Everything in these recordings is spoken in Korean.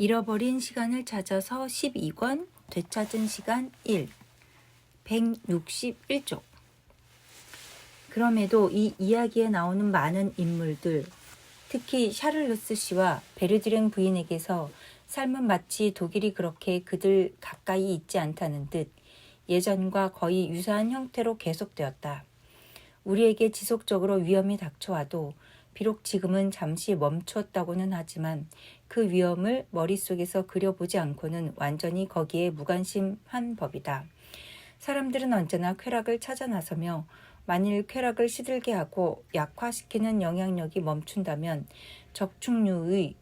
잃어버린 시간을 찾아서 12권, 되찾은 시간 1, 161쪽. 그럼에도 이 이야기에 나오는 많은 인물들, 특히 샤를루스 씨와 베르드랭 부인에게서 삶은 마치 독일이 그렇게 그들 가까이 있지 않다는 듯 예전과 거의 유사한 형태로 계속되었다. 우리에게 지속적으로 위험이 닥쳐와도 비록 지금은 잠시 멈추었다고는 하지만 그 위험을 머릿속에서 그려보지 않고는 완전히 거기에 무관심한 법이다. 사람들은 언제나 쾌락을 찾아 나서며 만일 쾌락을 시들게 하고 약화시키는 영향력이 멈춘다면 적축류의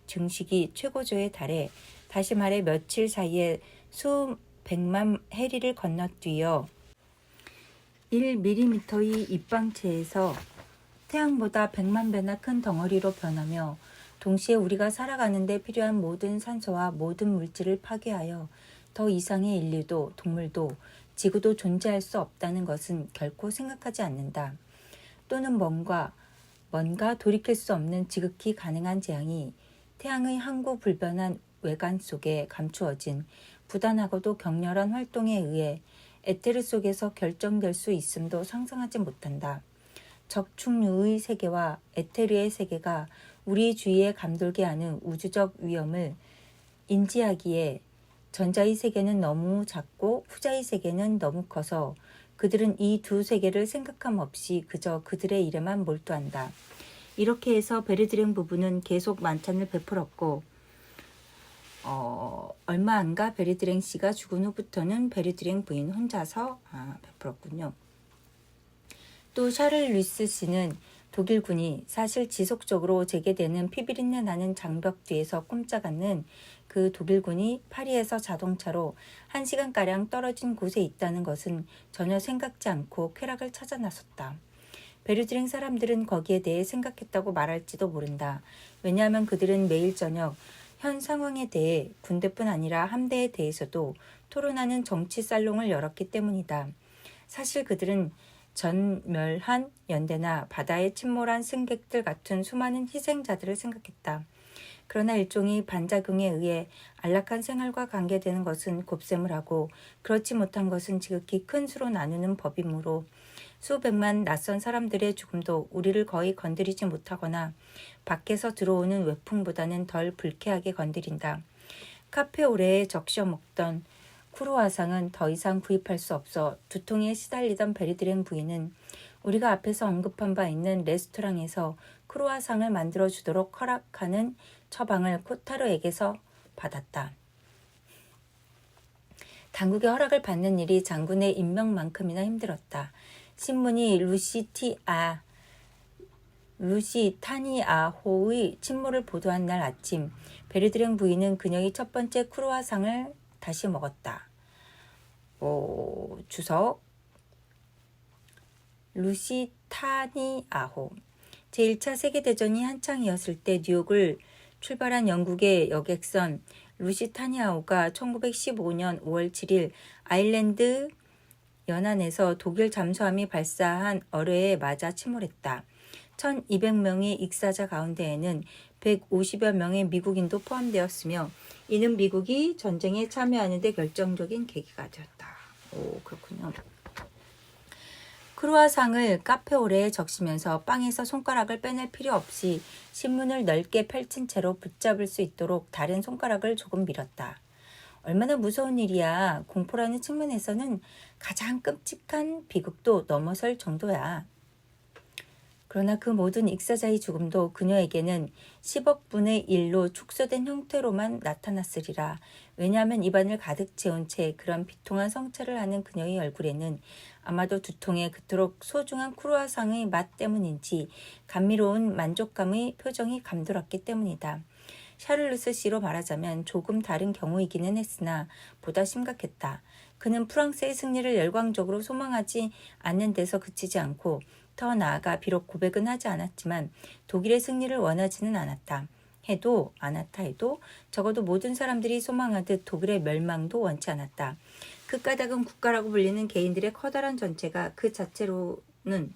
증식이 최고조에 달해 다시 말해 며칠 사이에 수백만 해리를 건너뛰어 1mm의 입방체에서 태양보다 100만 배나 큰 덩어리로 변하며 동시에 우리가 살아가는 데 필요한 모든 산소와 모든 물질을 파괴하여 더 이상의 인류도 동물도 지구도 존재할 수 없다는 것은 결코 생각하지 않는다. 또는 뭔가 돌이킬 수 없는 지극히 가능한 재앙이 태양의 항구불변한 외관 속에 감추어진 부단하고도 격렬한 활동에 의해 에테르 속에서 결정될 수 있음도 상상하지 못한다. 적축류의 세계와 에테르의 세계가 우리 주위에 감돌게 하는 우주적 위험을 인지하기에 전자의 세계는 너무 작고 후자의 세계는 너무 커서 그들은 이 두 세계를 생각함 없이 그저 그들의 일에만 몰두한다. 이렇게 해서 베르드랭 부부는 계속 만찬을 베풀었고 얼마 안 가 베르드랭 씨가 죽은 후부터는 베르드랭 부인 혼자서 베풀었군요. 또 샤를루스 씨는 독일군이 사실 지속적으로 재개되는 피비린내 나는 장벽 뒤에서 꼼짝 않는 그 독일군이 파리에서 자동차로 1시간가량 떨어진 곳에 있다는 것은 전혀 생각지 않고 쾌락을 찾아 나섰다. 베르드랭 사람들은 거기에 대해 생각했다고 말할지도 모른다. 왜냐하면 그들은 매일 저녁 현 상황에 대해 군대뿐 아니라 함대에 대해서도 토론하는 정치 살롱을 열었기 때문이다. 사실 그들은 전멸한 연대나 바다에 침몰한 승객들 같은 수많은 희생자들을 생각했다. 그러나 일종의 반작용에 의해 안락한 생활과 관계되는 것은 곱셈을 하고 그렇지 못한 것은 지극히 큰 수로 나누는 법이므로 수백만 낯선 사람들의 죽음도 우리를 거의 건드리지 못하거나 밖에서 들어오는 외풍보다는 덜 불쾌하게 건드린다. 카페오레에 적셔 먹던 쿠루아상은 더 이상 구입할 수 없어 두통에 시달리던 베르드랭 부인은 우리가 앞에서 언급한 바 있는 레스토랑에서 크루아상을 만들어주도록 허락하는 처방을 코타르에게서 받았다. 당국의 허락을 받는 일이 장군의 임명만큼이나 힘들었다. 신문이 루시타니아호의 침몰을 보도한 날 아침, 베르드랭 부인은 그녀의 첫 번째 크루아상을 다시 먹었다. 주석 루시타니아호. 제1차 세계대전이 한창이었을 때 뉴욕을 출발한 영국의 여객선 루시타니아호가 1915년 5월 7일 아일랜드 연안에서 독일 잠수함이 발사한 어뢰에 맞아 침몰했다. 1200명의 익사자 가운데에는 150여 명의 미국인도 포함되었으며 이는 미국이 전쟁에 참여하는 데 결정적인 계기가 되었다. 그렇군요. 크루아상을 카페오레에 적시면서 빵에서 손가락을 빼낼 필요 없이 신문을 넓게 펼친 채로 붙잡을 수 있도록 다른 손가락을 조금 밀었다. 얼마나 무서운 일이야. 공포라는 측면에서는 가장 끔찍한 비극도 넘어설 정도야. 그러나 그 모든 익사자의 죽음도 그녀에게는 10억 분의 1로 축소된 형태로만 나타났으리라. 왜냐하면 입안을 가득 채운 채 그런 비통한 성찰을 하는 그녀의 얼굴에는 아마도 두통에 그토록 소중한 크루아상의 맛 때문인지 감미로운 만족감의 표정이 감돌았기 때문이다. 샤를루스 씨로 말하자면 조금 다른 경우이기는 했으나 보다 심각했다. 그는 프랑스의 승리를 열광적으로 소망하지 않는 데서 그치지 않고 더 나아가 비록 고백은 하지 않았지만 독일의 승리를 원하지는 않았다. 해도 적어도 모든 사람들이 소망하듯 독일의 멸망도 원치 않았다. 그 까닭은 국가라고 불리는 개인들의 커다란 전체가 그 자체로는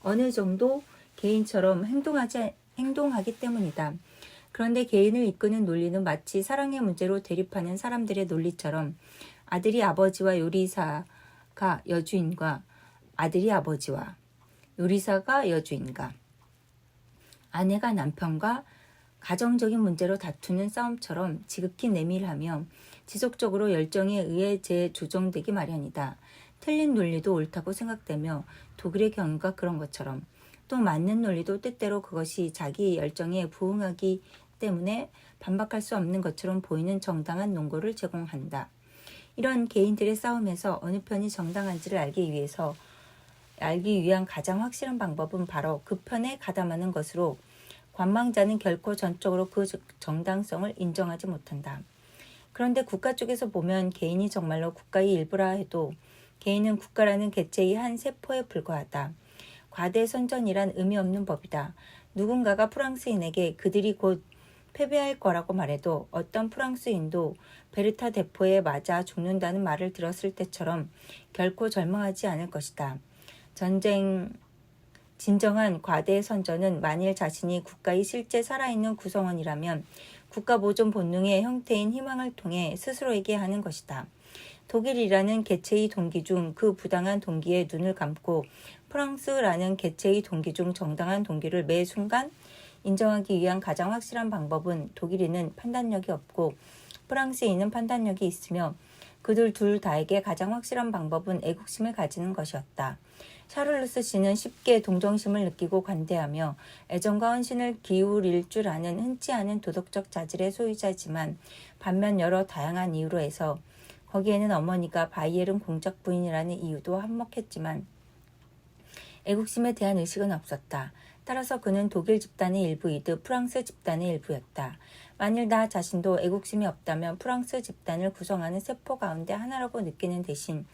어느 정도 개인처럼 행동하기 때문이다. 그런데 개인을 이끄는 논리는 마치 사랑의 문제로 대립하는 사람들의 논리처럼 아들이 아버지와 요리사가 여주인과 아들이 아버지와 요리사가 여주인과 아내가 남편과 가정적인 문제로 다투는 싸움처럼 지극히 내밀하며 지속적으로 열정에 의해 재조정되기 마련이다. 틀린 논리도 옳다고 생각되며 독일의 경우가 그런 것처럼 또 맞는 논리도 때때로 그것이 자기 열정에 부응하기 때문에 반박할 수 없는 것처럼 보이는 정당한 논거를 제공한다. 이런 개인들의 싸움에서 어느 편이 정당한지를 알기 위한 가장 확실한 방법은 바로 그 편에 가담하는 것으로 관망자는 결코 전적으로 그 정당성을 인정하지 못한다. 그런데 국가 쪽에서 보면 개인이 정말로 국가의 일부라 해도 개인은 국가라는 개체의 한 세포에 불과하다. 과대선전이란 의미 없는 법이다. 누군가가 프랑스인에게 그들이 곧 패배할 거라고 말해도 어떤 프랑스인도 베르타 대포에 맞아 죽는다는 말을 들었을 때처럼 결코 절망하지 않을 것이다. 진정한 과대의 선전은 만일 자신이 국가의 실제 살아있는 구성원이라면 국가 보존 본능의 형태인 희망을 통해 스스로에게 하는 것이다. 독일이라는 개체의 동기 중 그 부당한 동기에 눈을 감고 프랑스라는 개체의 동기 중 정당한 동기를 매 순간 인정하기 위한 가장 확실한 방법은 독일인은 판단력이 없고 프랑스인은 판단력이 있으며 그들 둘 다에게 가장 확실한 방법은 애국심을 가지는 것이었다. 샤를루스 씨는 쉽게 동정심을 느끼고 관대하며 애정과 헌신을 기울일 줄 아는 흔치 않은 도덕적 자질의 소유자지만 반면 여러 다양한 이유로 해서 거기에는 어머니가 바이에른 공작 부인이라는 이유도 한몫했지만 애국심에 대한 의식은 없었다. 따라서 그는 독일 집단의 일부이듯 프랑스 집단의 일부였다. 만일 나 자신도 애국심이 없다면 프랑스 집단을 구성하는 세포 가운데 하나라고 느끼는 대신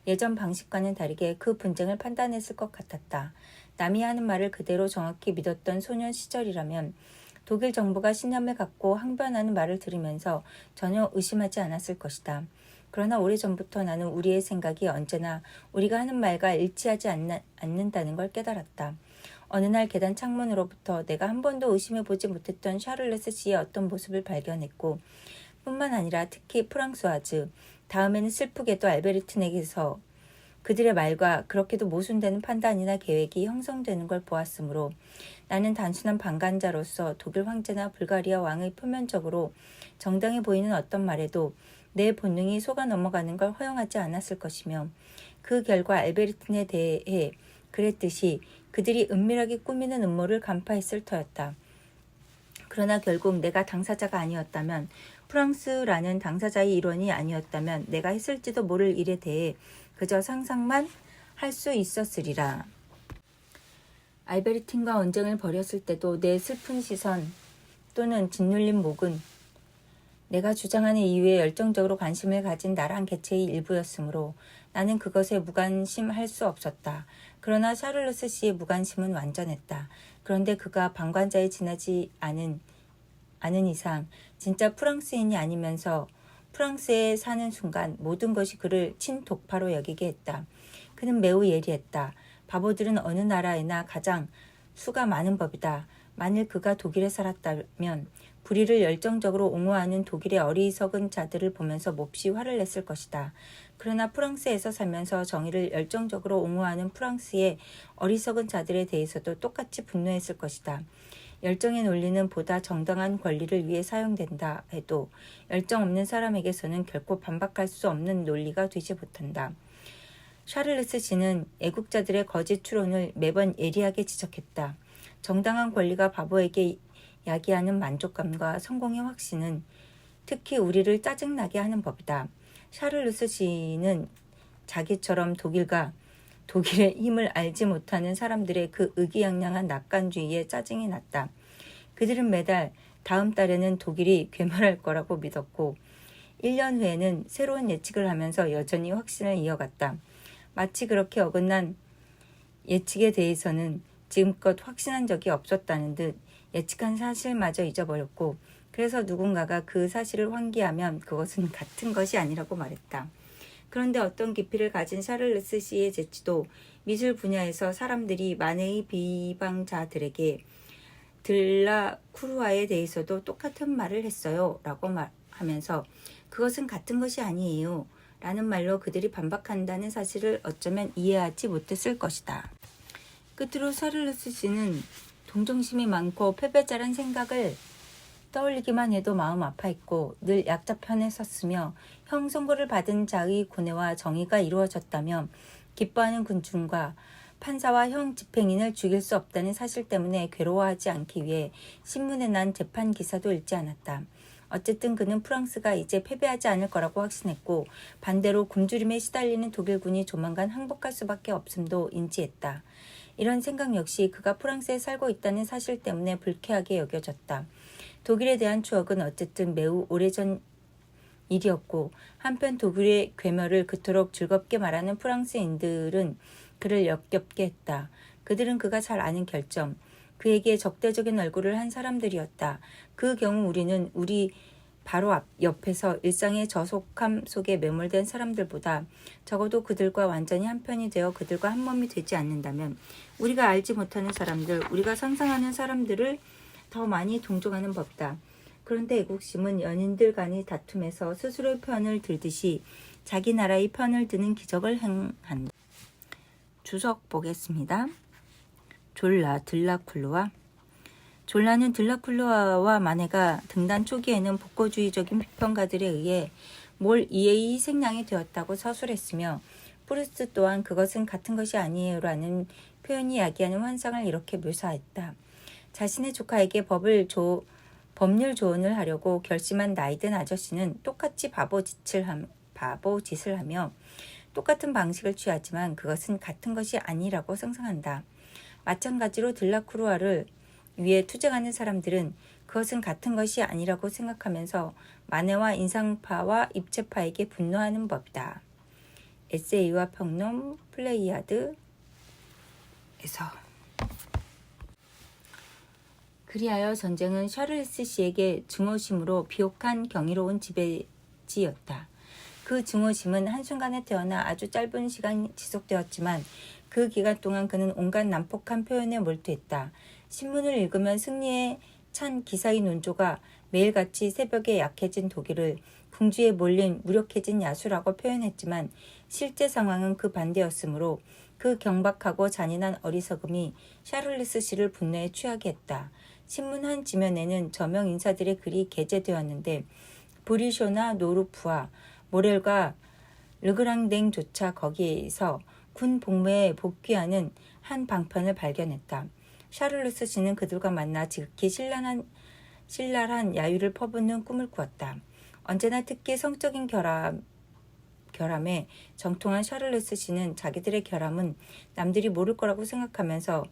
예전 방식과는 다르게 그 분쟁을 판단했을 것 같았다. 남이 하는 말을 그대로 정확히 믿었던 소년 시절이라면 독일 정부가 신념을 갖고 항변하는 말을 들으면서 전혀 의심하지 않았을 것이다. 그러나 오래전부터 나는 우리의 생각이 언제나 우리가 하는 말과 일치하지 않는다는 걸 깨달았다. 어느 날 계단 창문으로부터 내가 한 번도 의심해보지 못했던 샤를레스 씨의 어떤 모습을 발견했고 뿐만 아니라 특히 프랑스와즈, 다음에는 슬프게도 알베르트에게서 그들의 말과 그렇게도 모순되는 판단이나 계획이 형성되는 걸 보았으므로 나는 단순한 방관자로서 독일 황제나 불가리아 왕의 표면적으로 정당해 보이는 어떤 말에도 내 본능이 속아 넘어가는 걸 허용하지 않았을 것이며 그 결과 알베르틴에 대해 그랬듯이 그들이 은밀하게 꾸미는 음모를 간파했을 터였다. 그러나 결국 내가 당사자가 아니었다면 프랑스라는 당사자의 일원이 아니었다면 내가 했을지도 모를 일에 대해 그저 상상만 할 수 있었으리라. 알베르틴과 언쟁을 벌였을 때도 내 슬픈 시선 또는 짓눌린 목은 내가 주장하는 이유에 열정적으로 관심을 가진 나란 개체의 일부였으므로 나는 그것에 무관심할 수 없었다. 그러나 샤를루스 씨의 무관심은 완전했다. 그런데 그가 방관자에 지나지 않은 이상 진짜 프랑스인이 아니면서 프랑스에 사는 순간 모든 것이 그를 친독파로 여기게 했다. 그는 매우 예리했다. 바보들은 어느 나라에나 가장 수가 많은 법이다. 만일 그가 독일에 살았다면 불의를 열정적으로 옹호하는 독일의 어리석은 자들을 보면서 몹시 화를 냈을 것이다. 그러나 프랑스에서 살면서 정의를 열정적으로 옹호하는 프랑스의 어리석은 자들에 대해서도 똑같이 분노했을 것이다. 열정의 논리는 보다 정당한 권리를 위해 사용된다 해도 열정 없는 사람에게서는 결코 반박할 수 없는 논리가 되지 못한다. 샤를레스 씨는 애국자들의 거짓 추론을 매번 예리하게 지적했다. 정당한 권리가 바보에게 야기하는 만족감과 성공의 확신은 특히 우리를 짜증나게 하는 법이다. 샤를루스 씨는 자기처럼 독일의 힘을 알지 못하는 사람들의 그 의기양양한 낙관주의에 짜증이 났다. 그들은 매달 다음 달에는 독일이 괴멸할 거라고 믿었고 1년 후에는 새로운 예측을 하면서 여전히 확신을 이어갔다. 마치 그렇게 어긋난 예측에 대해서는 지금껏 확신한 적이 없었다는 듯 예측한 사실마저 잊어버렸고 그래서 누군가가 그 사실을 환기하면 그것은 같은 것이 아니라고 말했다. 그런데 어떤 깊이를 가진 샤를레스 씨의 재치도 미술 분야에서 사람들이 만해의 비방자들에게 들라쿠르와에 대해서도 똑같은 말을 했어요. 라고 하면서 그것은 같은 것이 아니에요. 라는 말로 그들이 반박한다는 사실을 어쩌면 이해하지 못했을 것이다. 끝으로 샤를루스 씨는 동정심이 많고 패배자란 생각을 떠올리기만 해도 마음 아파했고 늘 약자 편에 섰으며 형 선고를 받은 자의 고뇌와 정의가 이루어졌다며 기뻐하는 군중과 판사와 형 집행인을 죽일 수 없다는 사실 때문에 괴로워하지 않기 위해 신문에 난 재판 기사도 읽지 않았다. 어쨌든 그는 프랑스가 이제 패배하지 않을 거라고 확신했고 반대로 굶주림에 시달리는 독일군이 조만간 항복할 수밖에 없음도 인지했다. 이런 생각 역시 그가 프랑스에 살고 있다는 사실 때문에 불쾌하게 여겨졌다. 독일에 대한 추억은 어쨌든 매우 오래전 일이었고 한편 독일의 괴멸을 그토록 즐겁게 말하는 프랑스인들은 그를 역겹게 했다. 그들은 그가 잘 아는 결점, 그에게 적대적인 얼굴을 한 사람들이었다. 그 경우 우리는 우리 바로 옆에서 일상의 저속함 속에 매몰된 사람들보다 적어도 그들과 완전히 한편이 되어 그들과 한몸이 되지 않는다면 우리가 알지 못하는 사람들, 우리가 상상하는 사람들을 더 많이 동정하는 법이다. 그런데 애국심은 연인들 간의 다툼에서 스스로의 편을 들듯이 자기 나라의 편을 드는 기적을 행한다. 주석 보겠습니다. 졸라 들라쿨루아. 졸라는 들라쿨루아와 마네가 등단 초기에는 복고주의적인 비평가들에 의해 몰이에이 생량이 되었다고 서술했으며 프루스트 또한 그것은 같은 것이 아니에요라는 표현이 야기하는 환상을 이렇게 묘사했다. 자신의 조카에게 법률 조언을 하려고 결심한 나이든 아저씨는 똑같이 바보짓을 하며 똑같은 방식을 취하지만 그것은 같은 것이 아니라고 상상한다. 마찬가지로 들라크루아를 위해 투쟁하는 사람들은 그것은 같은 것이 아니라고 생각하면서 마네와 인상파와 입체파에게 분노하는 법이다. 에세이와 평론 플레이아드에서. 그리하여 전쟁은 샤를리스 씨에게 증오심으로 비옥한 경이로운 지배지였다. 그 증오심은 한순간에 태어나 아주 짧은 시간 지속되었지만 그 기간 동안 그는 온갖 난폭한 표현에 몰두했다. 신문을 읽으면 승리에 찬 기사의 논조가 매일같이 새벽에 약해진 독일을 궁지에 몰린 무력해진 야수라고 표현했지만 실제 상황은 그 반대였으므로 그 경박하고 잔인한 어리석음이 샤를리스 씨를 분노에 취하게 했다. 신문 한 지면에는 저명 인사들의 글이 게재되었는데 브리쇼나 노루프와 모렐과 르그랑댕조차 거기에서 군 복무에 복귀하는 한 방편을 발견했다. 샤를루스 씨는 그들과 만나 지극히 신랄한 야유를 퍼붓는 꿈을 꾸었다. 언제나 특히 성적인 결함에 정통한 샤를루스 씨는 자기들의 결함은 남들이 모를 거라고 생각하면서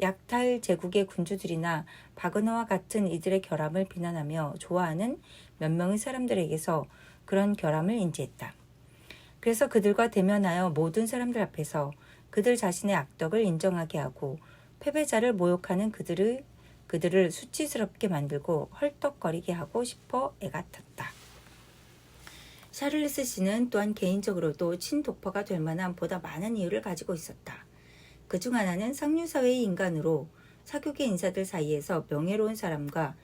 약탈 제국의 군주들이나 바그너와 같은 이들의 결함을 비난하며 좋아하는 몇 명의 사람들에게서 그런 결함을 인지했다. 그래서 그들과 대면하여 모든 사람들 앞에서 그들 자신의 악덕을 인정하게 하고 패배자를 모욕하는 그들을 수치스럽게 만들고 헐떡거리게 하고 싶어 애같았다. 샤를리스 씨는 또한 개인적으로도 친독퍼가 될 만한 보다 많은 이유를 가지고 있었다. 그중 하나는 상류사회의 인간으로 사교계 인사들 사이에서 명예로운 사람과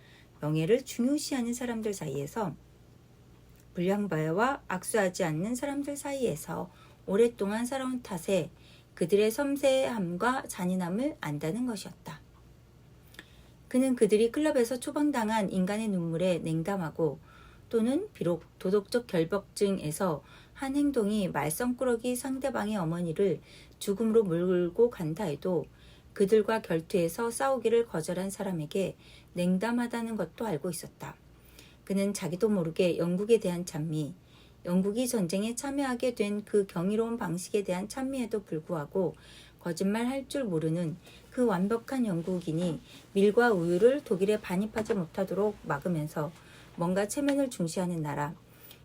명예를 중요시하는 사람들 사이에서 불량바와 악수하지 않는 사람들 사이에서 오랫동안 살아온 탓에 그들의 섬세함과 잔인함을 안다는 것이었다. 그는 그들이 클럽에서 초방당한 인간의 눈물에 냉담하고 또는 비록 도덕적 결벽증에서 한 행동이 말썽꾸러기 상대방의 어머니를 죽음으로 몰고 간다 해도 그들과 결투해서 싸우기를 거절한 사람에게 냉담하다는 것도 알고 있었다. 그는 자기도 모르게 영국에 대한 찬미, 영국이 전쟁에 참여하게 된 그 경이로운 방식에 대한 찬미에도 불구하고 거짓말할 줄 모르는 그 완벽한 영국인이 밀과 우유를 독일에 반입하지 못하도록 막으면서 뭔가 체면을 중시하는 나라,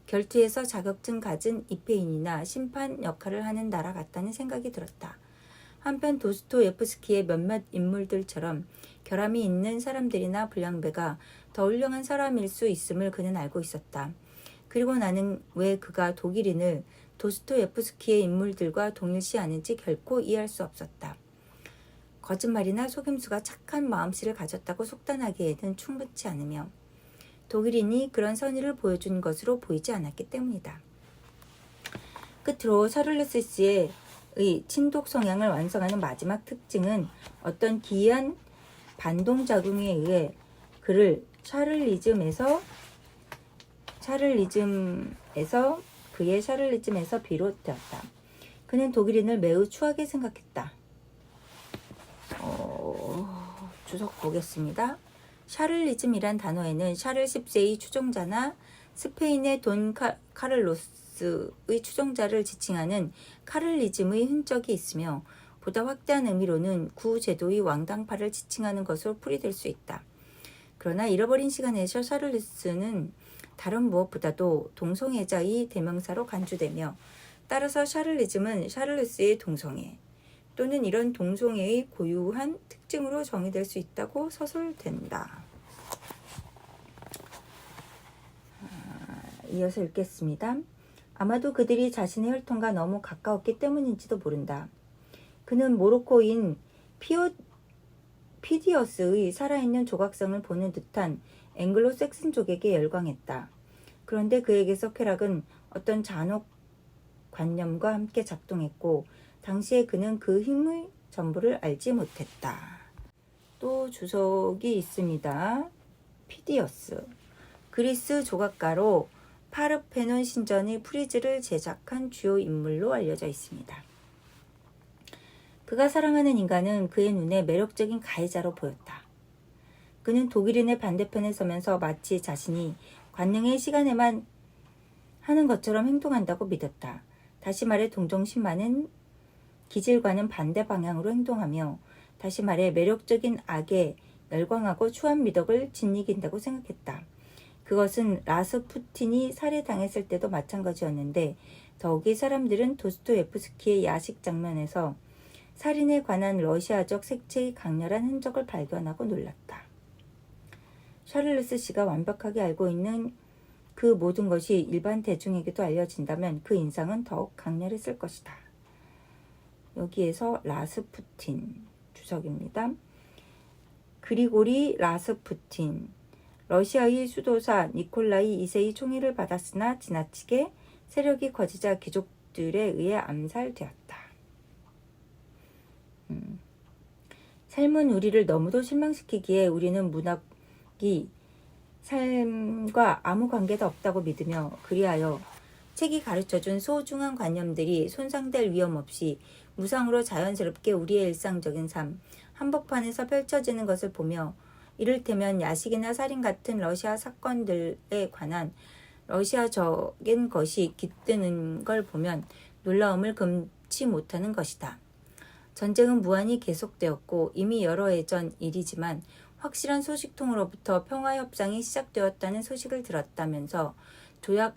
결투에서 자격증 가진 입회인이나 심판 역할을 하는 나라 같다는 생각이 들었다. 한편 도스토예프스키의 몇몇 인물들처럼 결함이 있는 사람들이나 불량배가 더 훌륭한 사람일 수 있음을 그는 알고 있었다. 그리고 나는 왜 그가 독일인을 도스토예프스키의 인물들과 동일시하는지 결코 이해할 수 없었다. 거짓말이나 속임수가 착한 마음씨를 가졌다고 속단하기에는 충분치 않으며 독일인이 그런 선의를 보여준 것으로 보이지 않았기 때문이다. 끝으로 샤를르스 씨의 친독 성향을 완성하는 마지막 특징은 어떤 기이한 반동작용에 의해 그를 그의 샤를리즘에서 비롯되었다. 그는 독일인을 매우 추하게 생각했다. 주석 보겠습니다. 샤를리즘이란 단어에는 샤를 10세의 추종자나 스페인의 돈 카를로스의 추종자를 지칭하는 카를리즘의 흔적이 있으며 보다 확대한 의미로는 구제도의 왕당파를 지칭하는 것으로 풀이될 수 있다. 그러나 잃어버린 시간에서 샤를리스는 다른 무엇보다도 동성애자의 대명사로 간주되며 따라서 샤를리즘은 샤를루스의 동성애 또는 이런 동성애의 고유한 특징으로 정의될 수 있다고 서술된다. 이어서 읽겠습니다. 아마도 그들이 자신의 혈통과 너무 가까웠기 때문인지도 모른다. 그는 모로코인 피디어스의 살아있는 조각성을 보는 듯한 앵글로색슨족에게 열광했다. 그런데 그에게서 쾌락은 어떤 잔혹 관념과 함께 작동했고 당시에 그는 그 힘의 전부를 알지 못했다. 또 주석이 있습니다. 피디어스, 그리스 조각가로 파르페논 신전의 프리즈를 제작한 주요 인물로 알려져 있습니다. 그가 사랑하는 인간은 그의 눈에 매력적인 가해자로 보였다. 그는 독일인의 반대편에 서면서 마치 자신이 관능의 시간에만 하는 것처럼 행동한다고 믿었다. 다시 말해 동정심만은 기질과는 반대 방향으로 행동하며 다시 말해 매력적인 악에 열광하고 추한 미덕을 짓이긴다고 생각했다. 그것은 라스푸틴이 살해당했을 때도 마찬가지였는데 더욱이 사람들은 도스토예프스키의 야식 장면에서 살인에 관한 러시아적 색채의 강렬한 흔적을 발견하고 놀랐다. 샤를루스 씨가 완벽하게 알고 있는 그 모든 것이 일반 대중에게도 알려진다면 그 인상은 더욱 강렬했을 것이다. 여기에서 라스푸틴 주석입니다. 그리고리 라스푸틴, 러시아의 수도사 니콜라이 2세의 총애를 받았으나 지나치게 세력이 커지자 귀족들에 의해 암살되었다. 삶은 우리를 너무도 실망시키기에 우리는 문학이 삶과 아무 관계도 없다고 믿으며 그리하여 책이 가르쳐준 소중한 관념들이 손상될 위험 없이 무상으로 자연스럽게 우리의 일상적인 삶, 한복판에서 펼쳐지는 것을 보며 이를테면 야식이나 살인 같은 러시아 사건들에 관한 러시아적인 것이 깃드는 걸 보면 놀라움을 금치 못하는 것이다. 전쟁은 무한히 계속되었고 이미 여러 해 전 일이지만 확실한 소식통으로부터 평화협상이 시작되었다는 소식을 들었다면서 조약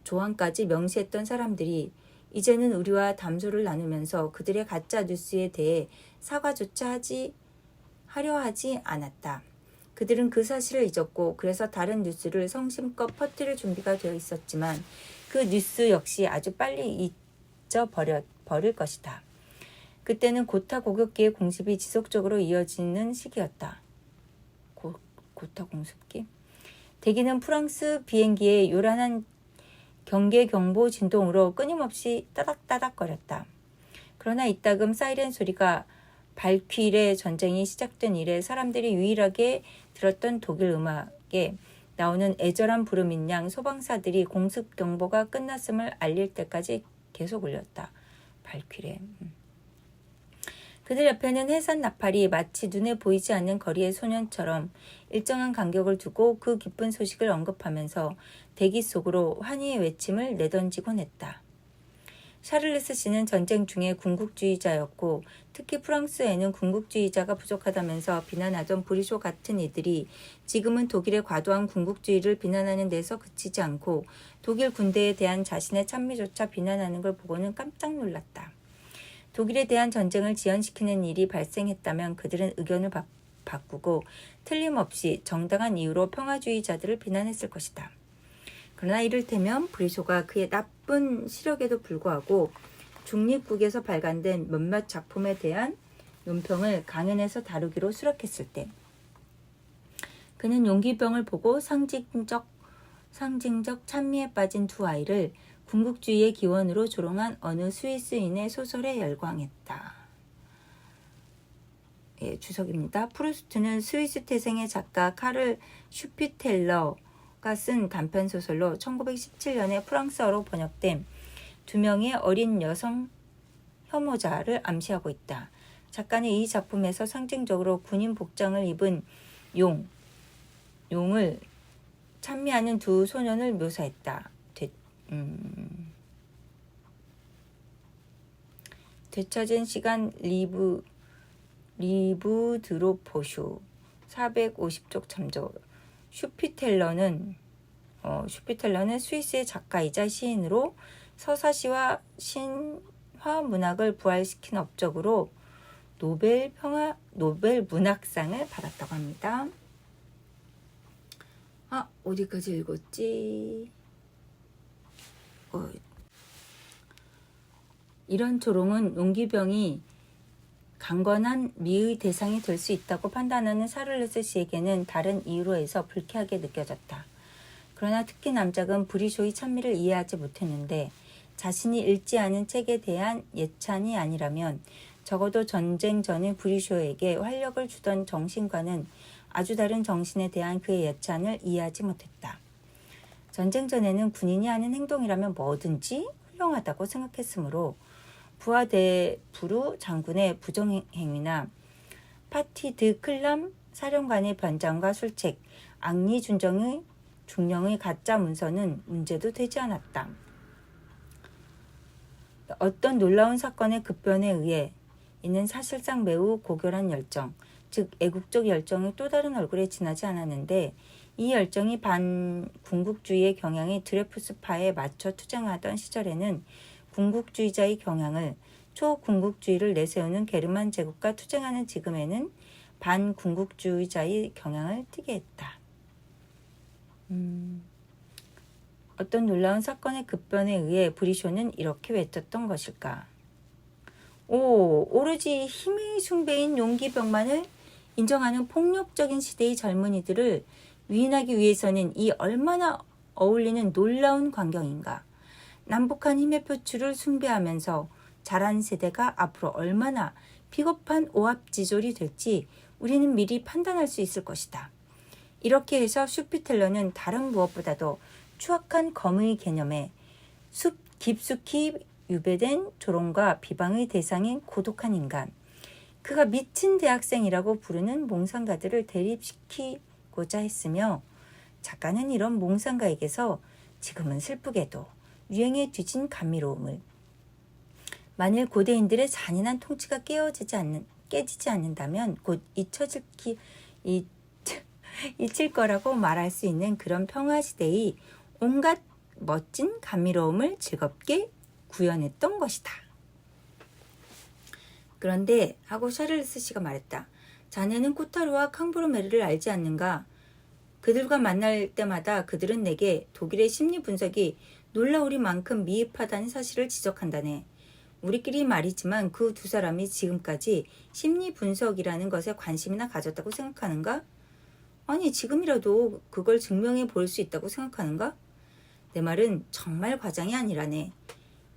조항까지 명시했던 사람들이 이제는 우리와 담소를 나누면서 그들의 가짜 뉴스에 대해 사과조차 하려 하지 않았다. 그들은 그 사실을 잊었고 그래서 다른 뉴스를 성심껏 퍼뜨릴 준비가 되어 있었지만 그 뉴스 역시 아주 빨리 잊어버릴 것이다. 그때는 고타 고급기의 공습이 지속적으로 이어지는 시기였다. 고타 공습기? 대기는 프랑스 비행기의 요란한 경계 경보 진동으로 끊임없이 따닥따닥거렸다. 그러나 이따금 사이렌 소리가 발퀴레 전쟁이 시작된 이래 사람들이 유일하게 들었던 독일 음악에 나오는 애절한 부름인 양 소방사들이 공습 경보가 끝났음을 알릴 때까지 계속 울렸다. 발퀴레. 그들 옆에는 해산 나팔이 마치 눈에 보이지 않는 거리의 소년처럼 일정한 간격을 두고 그 기쁜 소식을 언급하면서 대기 속으로 환희의 외침을 내던지곤 했다. 샤를레스 씨는 전쟁 중에 군국주의자였고 특히 프랑스에는 군국주의자가 부족하다면서 비난하던 브리쇼 같은 이들이 지금은 독일의 과도한 군국주의를 비난하는 데서 그치지 않고 독일 군대에 대한 자신의 찬미조차 비난하는 걸 보고는 깜짝 놀랐다. 독일에 대한 전쟁을 지연시키는 일이 발생했다면 그들은 의견을 바꾸고 틀림없이 정당한 이유로 평화주의자들을 비난했을 것이다. 그러나 이를테면 브리쇼가 그의 나쁜 시력에도 불구하고 중립국에서 발간된 몇몇 작품에 대한 논평을 강연에서 다루기로 수락했을 때 그는 용기병을 보고 상징적 찬미에 빠진 두 아이를 군국주의의 기원으로 조롱한 어느 스위스인의 소설에 열광했다. 예, 주석입니다. 프루스트는 스위스 태생의 작가 카를 슈피텔러가 쓴 단편소설로 1917년에 프랑스어로 번역된 두 명의 어린 여성 혐오자를 암시하고 있다. 작가는 이 작품에서 상징적으로 군인 복장을 입은 용을 찬미하는 두 소년을 묘사했다. 되찾은 시간 리브 드로포슈 450쪽 참조. 슈피텔러는 스위스의 작가이자 시인으로 서사시와 신화 문학을 부활시킨 업적으로 노벨 문학상을 받았다고 합니다. 어디까지 읽었지? 이런 조롱은 용기병이 강건한 미의 대상이 될 수 있다고 판단하는 샤를레스 씨에게는 다른 이유로 해서 불쾌하게 느껴졌다. 그러나 특히 남작은 브리쇼의 찬미를 이해하지 못했는데 자신이 읽지 않은 책에 대한 예찬이 아니라면 적어도 전쟁 전의 브리쇼에게 활력을 주던 정신과는 아주 다른 정신에 대한 그의 예찬을 이해하지 못했다. 전쟁 전에는 군인이 하는 행동이라면 뭐든지 훌륭하다고 생각했으므로 부하 대부르 장군의 부정행위나 파티 드 클람 사령관의 변장과 술책, 앙리 중령의 가짜 문서는 문제도 되지 않았다. 어떤 놀라운 사건의 급변에 의해 이는 사실상 매우 고결한 열정, 즉 애국적 열정이 또 다른 얼굴에 지나지 않았는데 이 열정이 반군국주의의 경향이 드레푸스파에 맞춰 투쟁하던 시절에는 군국주의자의 경향을 초군국주의를 내세우는 게르만 제국과 투쟁하는 지금에는 반군국주의자의 경향을 띠게 했다. 어떤 놀라운 사건의 급변에 의해 브리쇼는 이렇게 외쳤던 것일까? 오로지 힘의 숭배인 용기병만을 인정하는 폭력적인 시대의 젊은이들을 위인하기 위해서는 이 얼마나 어울리는 놀라운 광경인가. 남북한 힘의 표출을 숭배하면서 자란 세대가 앞으로 얼마나 비겁한 오합지졸이 될지 우리는 미리 판단할 수 있을 것이다. 이렇게 해서 슈피텔러는 다른 무엇보다도 추악한 검의 개념에 깊숙이 유배된 조롱과 비방의 대상인 고독한 인간, 그가 미친 대학생이라고 부르는 몽상가들을 대립시키고자 했으며 작가는 이런 몽상가에게서 지금은 슬프게도 유행에 뒤진 감미로움을, 만일 고대인들의 잔인한 통치가 깨지지 않는다면 곧 잊힐 거라고 말할 수 있는 그런 평화시대의 온갖 멋진 감미로움을 즐겁게 구현했던 것이다. 그런데 하고 샤를레스 씨가 말했다. 자네는 코타르와 캉보르메르를 알지 않는가? 그들과 만날 때마다 그들은 내게 독일의 심리 분석이 놀라우리만큼 미흡하다는 사실을 지적한다네. 우리끼리 말이지만 그 두 사람이 지금까지 심리 분석이라는 것에 관심이나 가졌다고 생각하는가? 아니, 지금이라도 그걸 증명해 볼 수 있다고 생각하는가? 내 말은 정말 과장이 아니라네.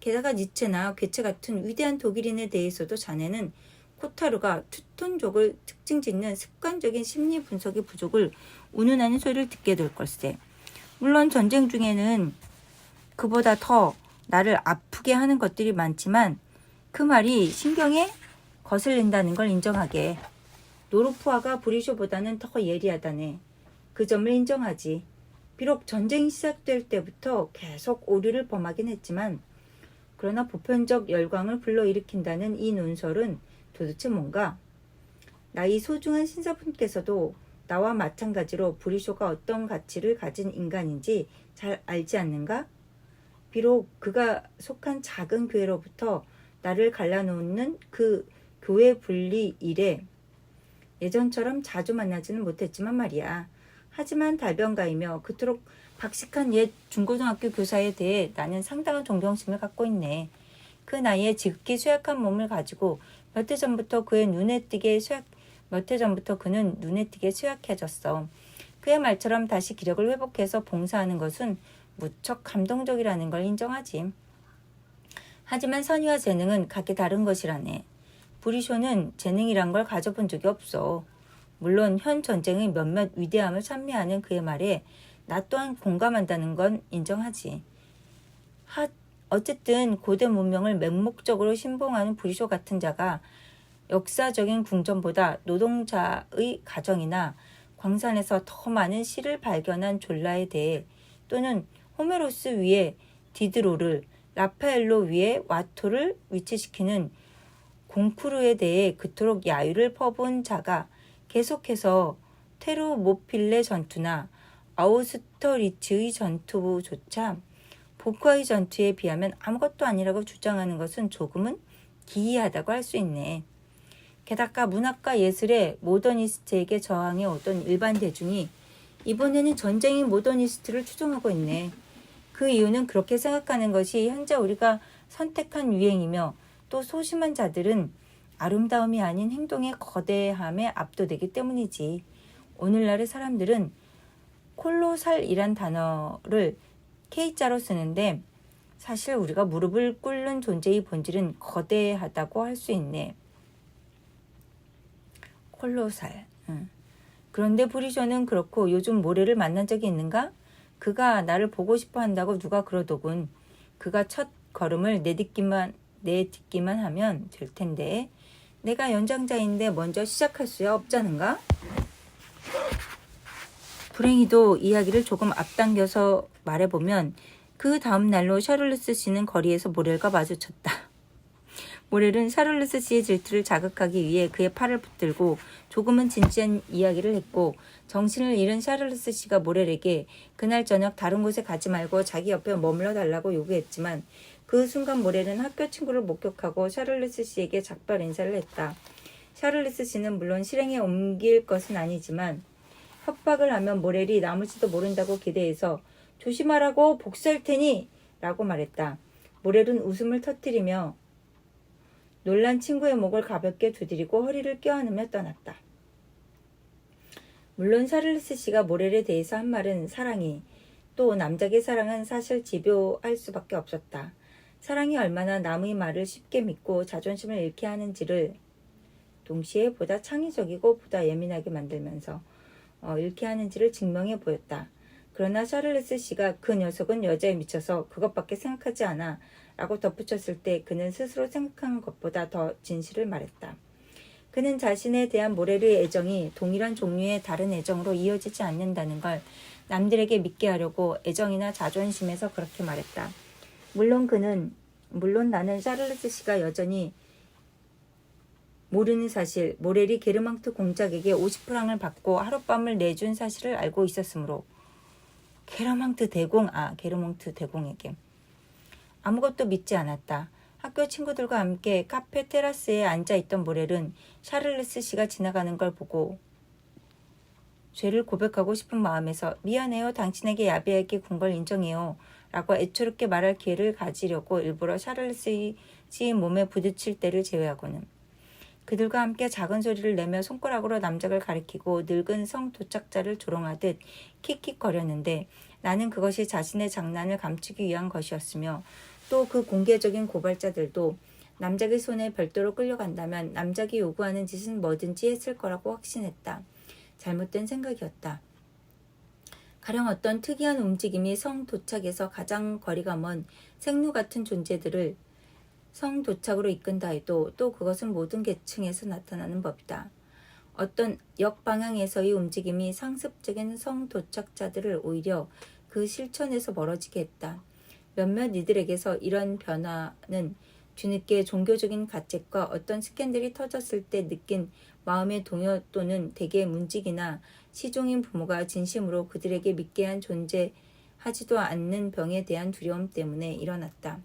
게다가 니체나 괴체 같은 위대한 독일인에 대해서도 자네는 코타르가 투톤족을 특징 짓는 습관적인 심리 분석의 부족을 운운하는 소리를 듣게 될 걸세. 물론 전쟁 중에는 그보다 더 나를 아프게 하는 것들이 많지만 그 말이 신경에 거슬린다는 걸 인정하게. 노르푸아가 브리쇼보다는 더 예리하다네. 그 점을 인정하지. 비록 전쟁이 시작될 때부터 계속 오류를 범하긴 했지만 그러나 보편적 열광을 불러일으킨다는 이 논설은 도대체 뭔가? 나의 소중한 신사분께서도 나와 마찬가지로 브리쇼가 어떤 가치를 가진 인간인지 잘 알지 않는가? 비록 그가 속한 작은 교회로부터 나를 갈라놓는 그 교회 분리 이래 예전처럼 자주 만나지는 못했지만 말이야. 하지만 달변가이며 그토록 박식한 옛 중고등학교 교사에 대해 나는 상당한 존경심을 갖고 있네. 그 나이에 지극히 쇠약한 몸을 가지고 몇 해 전부터 그는 눈에 띄게 쇠약해졌어. 그의 말처럼 다시 기력을 회복해서 봉사하는 것은 무척 감동적이라는 걸 인정하지. 하지만 선의와 재능은 각기 다른 것이라네. 브리쇼는 재능이란 걸 가져본 적이 없어. 물론 현 전쟁의 몇몇 위대함을 찬미하는 그의 말에 나 또한 공감한다는 건 인정하지. 어쨌든 고대 문명을 맹목적으로 신봉하는 브리쇼 같은 자가 역사적인 궁전보다 노동자의 가정이나 광산에서 더 많은 시를 발견한 졸라에 대해, 또는 호메로스 위에 디드로를, 라파엘로 위에 와토를 위치시키는 공쿠르에 대해 그토록 야유를 퍼부은 자가 계속해서 테르모필레 전투나 아우스터리츠의 전투조차 보크와의 전투에 비하면 아무것도 아니라고 주장하는 것은 조금은 기이하다고 할 수 있네. 게다가 문학과 예술의 모더니스트에게 저항해 오던 일반 대중이 이번에는 전쟁의 모더니스트를 추종하고 있네. 그 이유는 그렇게 생각하는 것이 현재 우리가 선택한 유행이며, 또 소심한 자들은 아름다움이 아닌 행동의 거대함에 압도되기 때문이지. 오늘날의 사람들은 콜로살이란 단어를 K자로 쓰는데, 사실 우리가 무릎을 꿇는 존재의 본질은 거대하다고 할 수 있네. 콜로살. 그런데 브리쇼는 그렇고, 요즘 모래를 만난 적이 있는가? 그가 나를 보고 싶어 한다고 누가 그러더군. 그가 첫 걸음을 내딛기만 하면 될 텐데. 내가 연장자인데 먼저 시작할 수야 없자는가? 불행히도 이야기를 조금 앞당겨서 말해보면, 그 다음 날로 샤를루스 씨는 거리에서 모렐과 마주쳤다. 모렐은 샤를루스 씨의 질투를 자극하기 위해 그의 팔을 붙들고 조금은 진지한 이야기를 했고, 정신을 잃은 샤를루스 씨가 모렐에게 그날 저녁 다른 곳에 가지 말고 자기 옆에 머물러 달라고 요구했지만, 그 순간 모렐은 학교 친구를 목격하고 샤를루스 씨에게 작별 인사를 했다. 샤를루스 씨는 물론 실행에 옮길 것은 아니지만 협박을 하면 모렐이 남을지도 모른다고 기대해서 조심하라고 복수할 테니 라고 말했다. 모렐은 웃음을 터뜨리며 놀란 친구의 목을 가볍게 두드리고 허리를 껴안으며 떠났다. 물론 샤를루스 씨가 모렐에 대해서 한 말은 사랑이, 또 남작의 사랑은 사실 집요할 수밖에 없었다. 사랑이 얼마나 남의 말을 쉽게 믿고 자존심을 잃게 하는지를 동시에 보다 창의적이고 보다 예민하게 만들면서 잃게 하는지를 증명해 보였다. 그러나 샤를루스 씨가 그 녀석은 여자에 미쳐서 그것밖에 생각하지 않아 라고 덧붙였을 때 그는 스스로 생각한 것보다 더 진실을 말했다. 그는 자신에 대한 모렐의 애정이 동일한 종류의 다른 애정으로 이어지지 않는다는 걸 남들에게 믿게 하려고 애정이나 자존심에서 그렇게 말했다. 물론 나는 샤를루스 씨가 여전히 모르는 사실, 모렐이 게르망트 공작에게 50프랑을 받고 하룻밤을 내준 사실을 알고 있었으므로, 게르망트 대공에게 아무것도 믿지 않았다. 학교 친구들과 함께 카페 테라스에 앉아있던 모렐은 샤를루스 씨가 지나가는 걸 보고 죄를 고백하고 싶은 마음에서 미안해요. 당신에게 야비하게 군 걸 인정해요. 라고 애초롭게 말할 기회를 가지려고 일부러 샤를루스 씨의 몸에 부딪힐 때를 제외하고는 그들과 함께 작은 소리를 내며 손가락으로 남작을 가리키고 늙은 성 도착자를 조롱하듯 킥킥거렸는데, 나는 그것이 자신의 장난을 감추기 위한 것이었으며, 또 그 공개적인 고발자들도 남작의 손에 별도로 끌려간다면 남작이 요구하는 짓은 뭐든지 했을 거라고 확신했다. 잘못된 생각이었다. 가령 어떤 특이한 움직임이 성 도착에서 가장 거리가 먼 생루 같은 존재들을 성 도착으로 이끈다 해도 또 그것은 모든 계층에서 나타나는 법이다. 어떤 역방향에서의 움직임이 상습적인 성 도착자들을 오히려 그 실천에서 멀어지게 했다. 몇몇 이들에게서 이런 변화는 뒤늦게 종교적인 가책과 어떤 스캔들이 터졌을 때 느낀 마음의 동요 또는 대개 문직이나 시종인 부모가 진심으로 그들에게 믿게 한 존재하지도 않는 병에 대한 두려움 때문에 일어났다.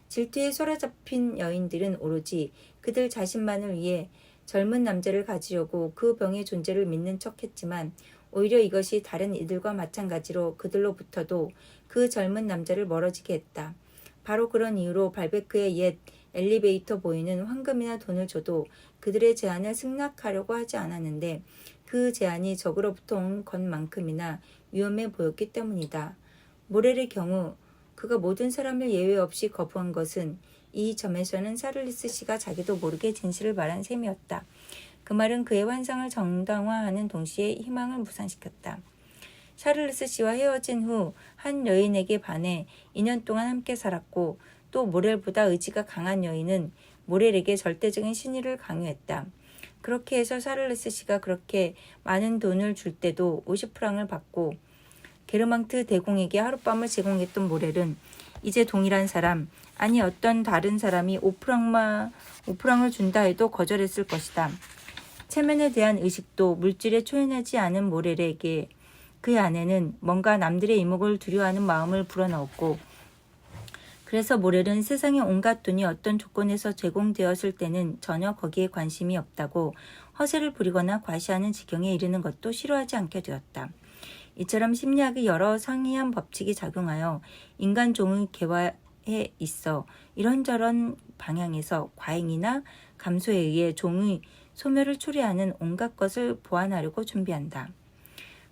질투에 사로잡힌 여인들은 오로지 그들 자신만을 위해 젊은 남자를 가지려고 그 병의 존재를 믿는 척했지만, 오히려 이것이 다른 이들과 마찬가지로 그들로부터도 그 젊은 남자를 멀어지게 했다. 바로 그런 이유로 발베크의 옛 엘리베이터 보이는 황금이나 돈을 줘도 그들의 제안을 승낙하려고 하지 않았는데 그 제안이 적으로부터 온 것만큼이나 위험해 보였기 때문이다. 모렐의 경우 그가 모든 사람을 예외 없이 거부한 것은 이 점에서는 샤를리스 씨가 자기도 모르게 진실을 말한 셈이었다. 그 말은 그의 환상을 정당화하는 동시에 희망을 무산시켰다. 샤를리스 씨와 헤어진 후 한 여인에게 반해 2년 동안 함께 살았고 또 모렐보다 의지가 강한 여인은 모렐에게 절대적인 신의를 강요했다. 그렇게 해서 샤를리스 씨가 그렇게 많은 돈을 줄 때도 50프랑을 받고 게르망트 대공에게 하룻밤을 제공했던 모렐은 이제 동일한 사람, 아니 어떤 다른 사람이 5프랑을 준다 해도 거절했을 것이다. 체면에 대한 의식도 물질에 초연하지 않은 모렐에게 그의 아내는 뭔가 남들의 이목을 두려워하는 마음을 불어넣었고 그래서 모렐은 세상의 온갖 돈이 어떤 조건에서 제공되었을 때는 전혀 거기에 관심이 없다고 허세를 부리거나 과시하는 지경에 이르는 것도 싫어하지 않게 되었다. 이처럼 심리학의 여러 상이한 법칙이 작용하여 인간 종의 개화에 있어 이런저런 방향에서 과잉이나 감소에 의해 종의 소멸을 초래하는 온갖 것을 보완하려고 준비한다.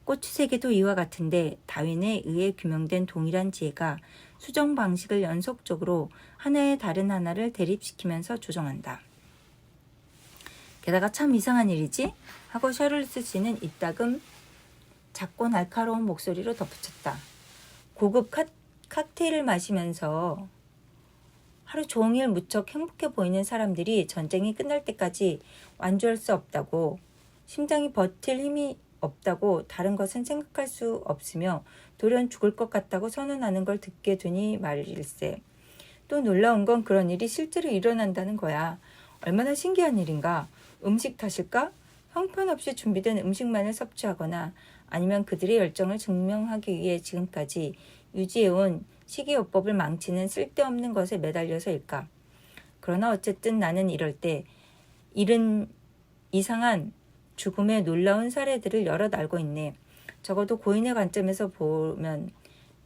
꽃추세계도 이와 같은데 다윈에 의해 규명된 동일한 지혜가 수정 방식을 연속적으로 하나의 다른 하나를 대립시키면서 조정한다. 게다가 참 이상한 일이지? 하고 샤를리스 씨는 이따금 작고 날카로운 목소리로 덧붙였다. 고급 칵테일을 마시면서 하루 종일 무척 행복해 보이는 사람들이 전쟁이 끝날 때까지 완주할 수 없다고, 심장이 버틸 힘이 없다고, 다른 것은 생각할 수 없으며 돌연 죽을 것 같다고 선언하는 걸 듣게 되니 말일세. 또 놀라운 건 그런 일이 실제로 일어난다는 거야. 얼마나 신기한 일인가. 음식 탓일까? 형편없이 준비된 음식만을 섭취하거나 아니면 그들의 열정을 증명하기 위해 지금까지 유지해온 식이요법을 망치는 쓸데없는 것에 매달려서일까? 그러나 어쨌든 나는 이럴 때 이른 이상한 죽음의 놀라운 사례들을 여럿 알고 있네. 적어도 고인의 관점에서 보면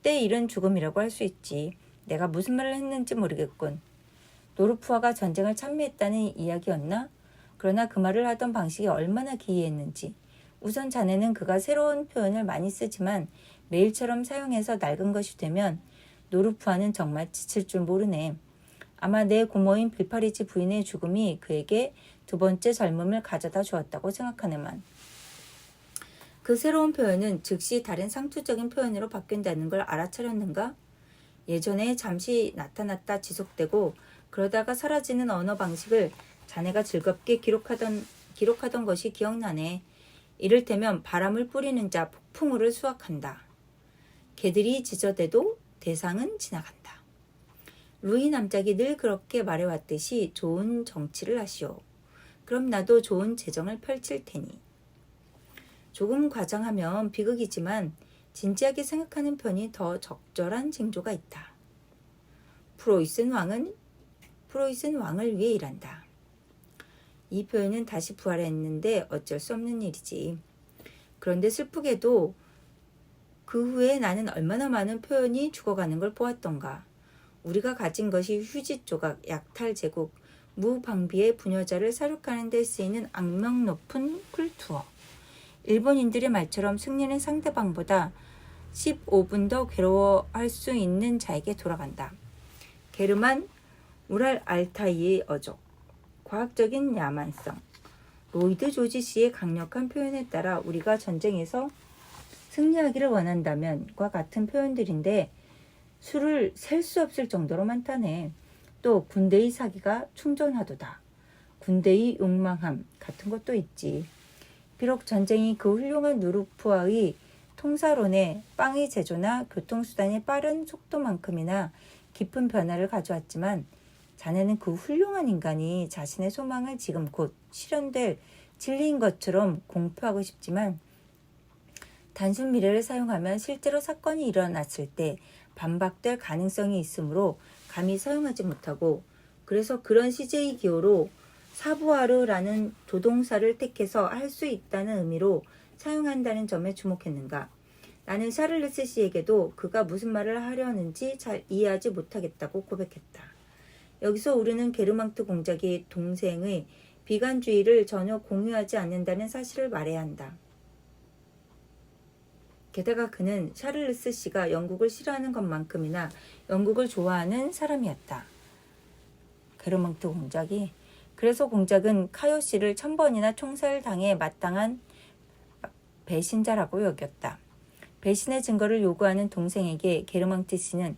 때 이른 죽음이라고 할 수 있지. 내가 무슨 말을 했는지 모르겠군. 노르푸아가 전쟁을 참여했다는 이야기였나? 그러나 그 말을 하던 방식이 얼마나 기이했는지. 우선 자네는 그가 새로운 표현을 많이 쓰지만 매일처럼 사용해서 낡은 것이 되면 노르푸아는 정말 지칠 줄 모르네. 아마 내 고모인 빌파리지 부인의 죽음이 그에게 두 번째 젊음을 가져다 주었다고 생각하네만. 그 새로운 표현은 즉시 다른 상투적인 표현으로 바뀐다는 걸 알아차렸는가? 예전에 잠시 나타났다 지속되고 그러다가 사라지는 언어 방식을 자네가 즐겁게 기록하던 것이 기억나네. 이를테면 바람을 뿌리는 자 폭풍우를 수확한다. 개들이 짖어대도 대상은 지나간다. 루이 남작이 늘 그렇게 말해왔듯이 좋은 정치를 하시오. 그럼 나도 좋은 재정을 펼칠 테니. 조금 과장하면 비극이지만 진지하게 생각하는 편이 더 적절한 징조가 있다. 프로이센 왕을 위해 일한다. 이 표현은 다시 부활했는데 어쩔 수 없는 일이지. 그런데 슬프게도 그 후에 나는 얼마나 많은 표현이 죽어가는 걸 보았던가. 우리가 가진 것이 휴지 조각, 약탈 제국, 무방비의 부녀자를 사륙하는 데 쓰이는 악명 높은 쿨투어. 일본인들의 말처럼 승리는 상대방보다 15분 더 괴로워할 수 있는 자에게 돌아간다. 게르만 우랄 알타이의 어족, 과학적인 야만성, 로이드 조지 씨의 강력한 표현에 따라 우리가 전쟁에서 승리하기를 원한다면과 같은 표현들인데 수를 셀 수 없을 정도로 많다네. 또 군대의 사기가 충전하도다. 군대의 욕망함 같은 것도 있지. 비록 전쟁이 그 훌륭한 누르푸아의 통사론에 빵의 제조나 교통수단의 빠른 속도만큼이나 깊은 변화를 가져왔지만 자네는 그 훌륭한 인간이 자신의 소망을 지금 곧 실현될 진리인 것처럼 공표하고 싶지만 단순 미래를 사용하면 실제로 사건이 일어났을 때 반박될 가능성이 있으므로 감히 사용하지 못하고 그래서 그런 CJ 기호로 사부하르라는 조동사를 택해서 할 수 있다는 의미로 사용한다는 점에 주목했는가. 나는 샤를리스 씨에게도 그가 무슨 말을 하려는지 잘 이해하지 못하겠다고 고백했다. 여기서 우리는 게르망트 공작이 동생의 비관주의를 전혀 공유하지 않는다는 사실을 말해야 한다. 게다가 그는 샤를리스 씨가 영국을 싫어하는 것만큼이나 영국을 좋아하는 사람이었다. 게르망트 공작이 그래서 공작은 카요 씨를 1000번이나 총살당해 마땅한 배신자라고 여겼다. 배신의 증거를 요구하는 동생에게 게르망트 씨는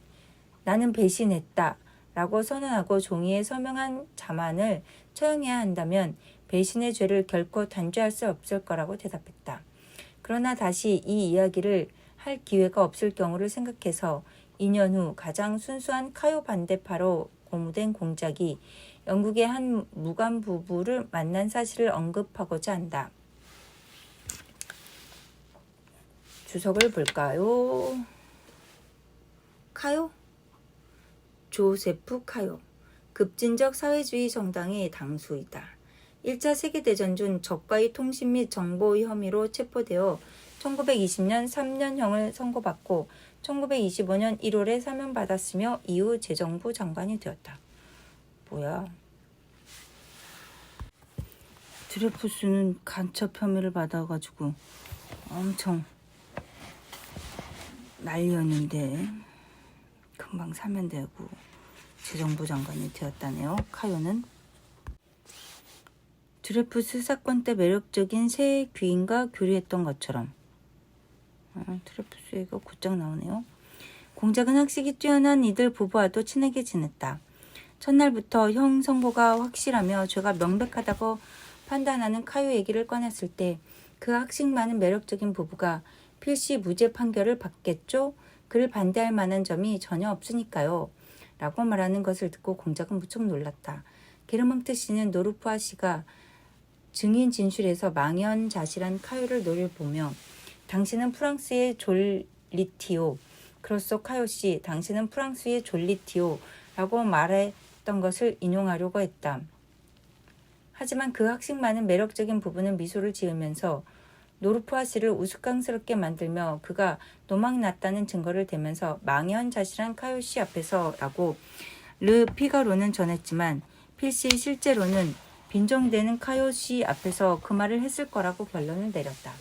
나는 배신했다 라고 선언하고 종이에 서명한 자만을 처형해야 한다면 배신의 죄를 결코 단죄할 수 없을 거라고 대답했다. 그러나 다시 이 이야기를 할 기회가 없을 경우를 생각해서 2년 후 가장 순수한 카요 반대파로 고무된 공작이 영국의 한 무관 부부를 만난 사실을 언급하고자 한다. 주석을 볼까요? 카요? 조세프 카요. 급진적 사회주의 정당의 당수이다. 1차 세계대전 중 적과의 통신 및 정보 혐의로 체포되어 1920년 3년형을 선고받고 1925년 1월에 사면받았으며 이후 재정부 장관이 되었다. 뭐야? 드레푸스는 간첩 혐의를 받아가지고 엄청 난리였는데 금방 사면되고 재정부 장관이 되었다네요. 카요는 드레푸스 사건 때 매력적인 새 귀인과 교류했던 것처럼. 드레푸스가 곧장 나오네요. 공작은 학식이 뛰어난 이들 부부와도 친하게 지냈다. 첫날부터 형 선고가 확실하며 죄가 명백하다고 판단하는 카요 얘기를 꺼냈을 때 그 학식 많은 매력적인 부부가 필시 무죄 판결을 받겠죠? 그를 반대할 만한 점이 전혀 없으니까요. 라고 말하는 것을 듣고 공작은 무척 놀랐다. 게르망트 씨는 노르푸아 씨가 증인 진술에서 망연자실한 카요를 노려보며 당신은 프랑스의 졸리티오, 그로써 카요 씨, 당신은 프랑스의 졸리티오 라고 말했던 것을 인용하려고 했다. 하지만 그 학식 많은 매력적인 부부는 미소를 지으면서 노르푸아 씨를 우스꽝스럽게 만들며 그가 노망났다는 증거를 대면서 망연자실한 카요 씨 앞에서 라고 르 피가로는 전했지만 필시 실제로는 빈정대는 카요 씨 앞에서 그 말을 했을 거라고 결론을 내렸다.